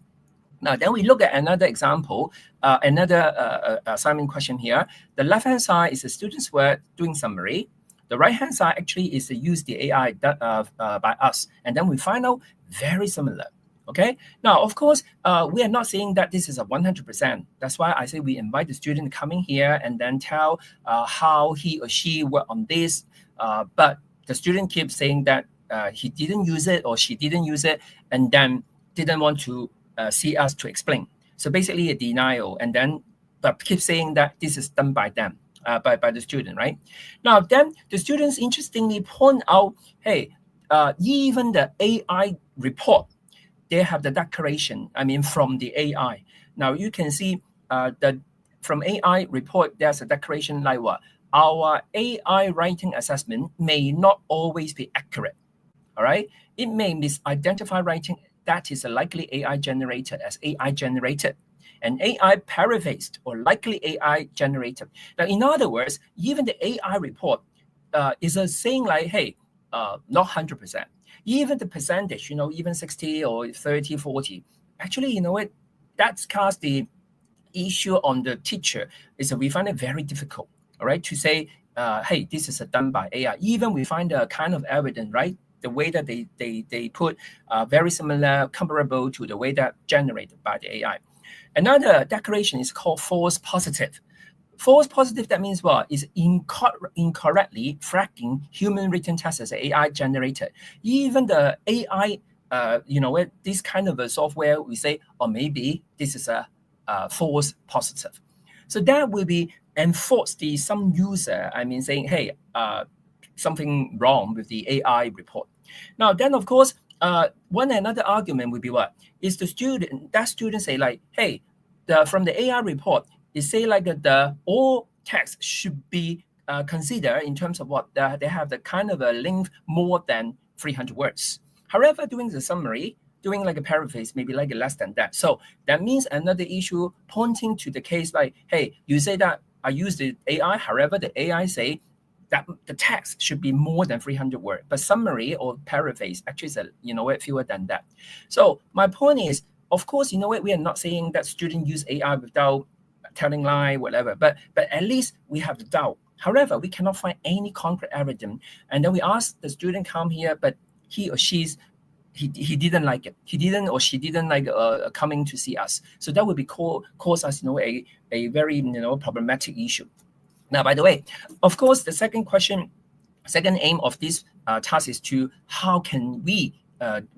Now, then we look at another example, another assignment question here. The left-hand side is the student's work doing summary. The right-hand side actually is to use the AI by us. And then we find out very similar. Okay. Now, of course, we are not saying that this is a 100%. That's why I say we invite the student coming here and then tell how he or she worked on this. But the student keeps saying that he didn't use it or she didn't use it, and then didn't want to see us to explain. So basically a denial, and then but keep saying that this is done by them, by the student, right? Now, then the students interestingly point out, hey, even the AI report, they have the declaration, from the AI. Now you can see that from AI report, there's a declaration like what? Our AI writing assessment may not always be accurate. All right. It may misidentify writing that is likely AI generated as AI generated, and AI paraphrased or likely AI generated. Now, in other words, even the AI report is saying like, hey, not 100%. Even the percentage, even 60 or 30, 40, actually, that's cast the issue on the teacher. We find it very difficult, all right, to say, hey, this is done by AI. Even we find a kind of evidence, right? The way that they put very similar, comparable to the way that generated by the AI. Another declaration is called false positive. False positive, that means what? Is incorrectly flagging human written tests as AI generated. Even the AI, this kind of a software, we say, or maybe this is a false positive. So that will be enforce some user, saying, hey, something wrong with the AI report. Now, then, of course, another argument would be what? Is that student say like, hey, from the AI report, it say like that all text should be considered in terms of what they have the kind of a length more than 300 words. However, doing the summary, doing like a paraphrase, maybe like less than that. So that means another issue pointing to the case like, hey, you say that I use the AI, however, the AI say that the text should be more than 300 words, but summary or paraphrase actually is fewer than that. So my point is, of course, we are not saying that students use AI without telling lie, whatever, but at least we have the doubt. However, we cannot find any concrete evidence, and then we ask the student come here, but he or he didn't like it. He didn't or she didn't like coming to see us. So that would be cause us a very problematic issue. Now, by the way, of course, the second aim of this task is to how can we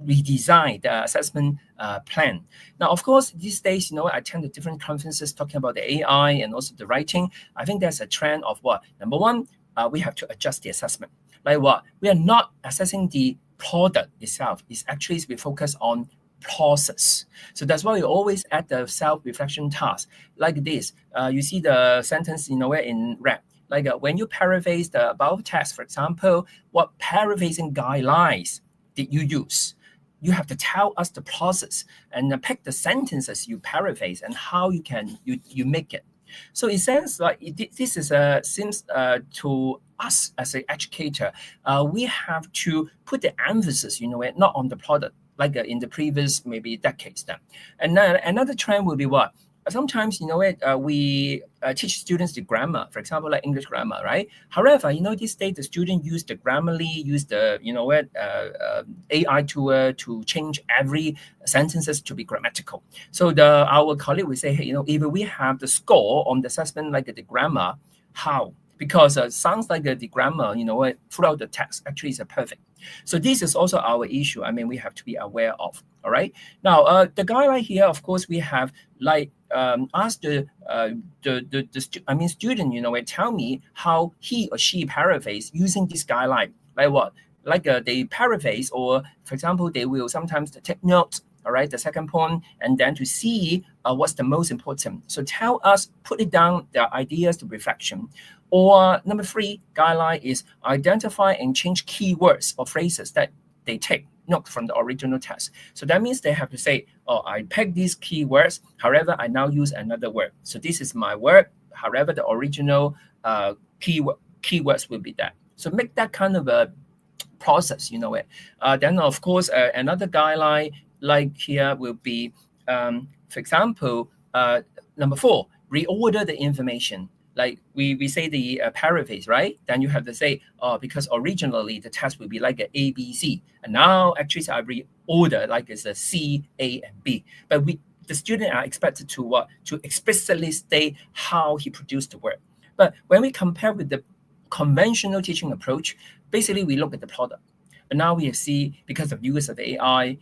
redesign the assessment plan. Now, of course, these days, I attend the different conferences talking about the AI and also the writing. I think there's a trend of what? Number one, we have to adjust the assessment. Like what? We are not assessing the product itself. It's actually we focus on process. So that's why we always add the self-reflection task like this. You see the sentence in red. Like when you paraphrase the above text, for example, what paraphrasing guidelines did you use? You have to tell us the process and pick the sentences you paraphrase and how you make it. So it sounds like this is seems to us as an educator, we have to put the emphasis, not on the product like in the previous maybe decades. Then, and then another trend will be what? Sometimes we teach students the grammar, for example, like English grammar, right? However, these days the student use the Grammarly, use the AI tool to change every sentences to be grammatical. So our colleague will say, hey, if we have the score on the assessment like the grammar, how? Because it sounds like the grammar, throughout the text actually is perfect. So this is also our issue. I mean, we have to be aware of. All right. Now, the guideline here, of course, we have like asked the student, tell me how he or she paraphrase using this guideline. Like what? Like they paraphrase, or for example, they will sometimes take notes. All right, the second point, and then to see what's the most important. So tell us, put it down, their ideas to reflection. Or number 3 guideline is identify and change keywords or phrases that they take note from the original text. So that means they have to say, oh, I picked these keywords. However, I now use another word. So this is my word. However, the original keywords will be that. So make that kind of a process, Then, of course, another guideline like here will be, for example, number 4, reorder the information. Like we say the paraphrase, right? Then you have to say, because originally the test will be like an A, B, C. And now actually I reorder like it's a C, A, and B. But the student are expected to what? To explicitly state how he produced the word. But when we compare with the conventional teaching approach, basically we look at the product. But now we see, because of use of AI,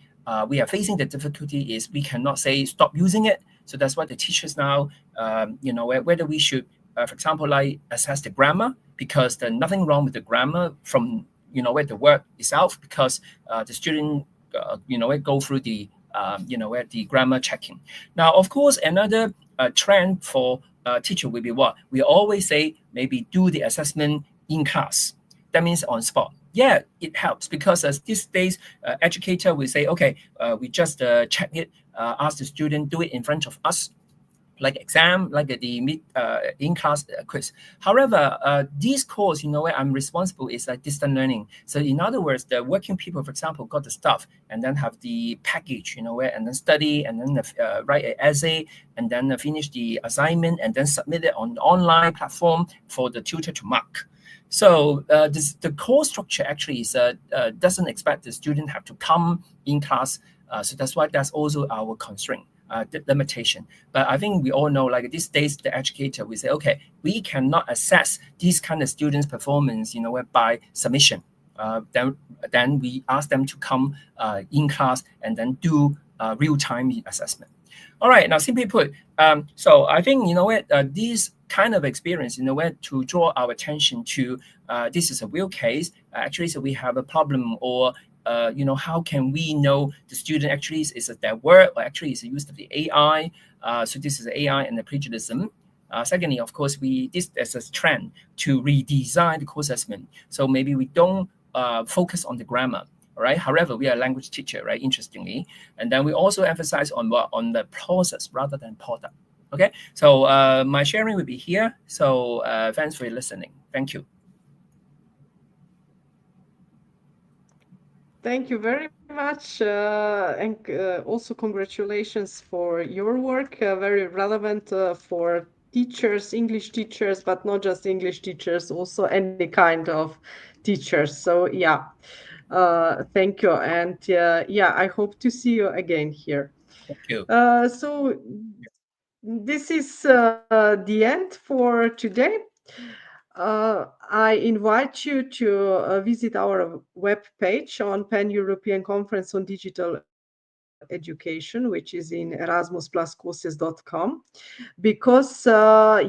we are facing the difficulty is we cannot say stop using it. So that's why the teachers now, whether we should, for example, like assess the grammar, because there's nothing wrong with the grammar from, the word itself, because the student, go through the, the grammar checking. Now, of course, another trend for teacher will be what? We always say maybe do the assessment in class. That means on spot. Yeah, it helps because these days, educator will say, okay, we just check it, ask the student, do it in front of us, like exam, like the in-class quiz. However, this course, I'm responsible is like distant learning. So in other words, the working people, for example, got the stuff and then have the package, and then study and then write an essay and then finish the assignment and then submit it on the online platform for the tutor to mark. So the course structure actually is doesn't expect the student have to come in class. So that's why that's also our constraint. The limitation. But I think we all know, like these days, the educator will say, okay, we cannot assess these kind of students' performance, by submission. Then we ask them to come in class and then do real-time assessment. All right, now simply put, so I think, this kind of experience, to draw our attention to this is a real case. Actually, so we have a problem, or how can we know the student actually is their word or actually is a use of the AI? So this is AI and the plagiarism. Secondly, of course, this is a trend to redesign the course assessment. So maybe we don't focus on the grammar. All right. However, we are a language teacher, right? Interestingly, and then we also emphasize on the process rather than product. Okay. So my sharing will be here. So thanks for listening. Thank you. Thank you very much. And also congratulations for your work, very relevant for teachers, English teachers, but not just English teachers, also any kind of teachers. So yeah, thank you. And yeah, I hope to see you again here. Thank you. So this is the end for today. I invite you to visit our web page on Pan-European Conference on Digital Education, which is in erasmuspluscourses.com, because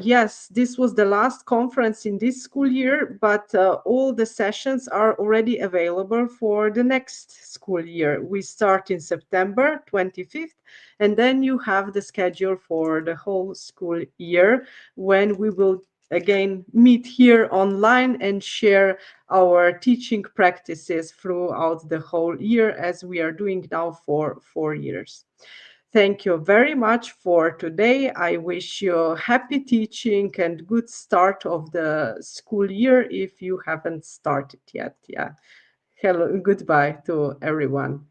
yes, this was the last conference in this school year, but all the sessions are already available for the next school year. We start in September 25th, and then you have the schedule for the whole school year, when we will again meet here online and share our teaching practices throughout the whole year, as we are doing now for 4 years. Thank you very much for today. I wish you happy teaching and good start of the school year if you haven't started yet. Yeah. Hello, goodbye to everyone.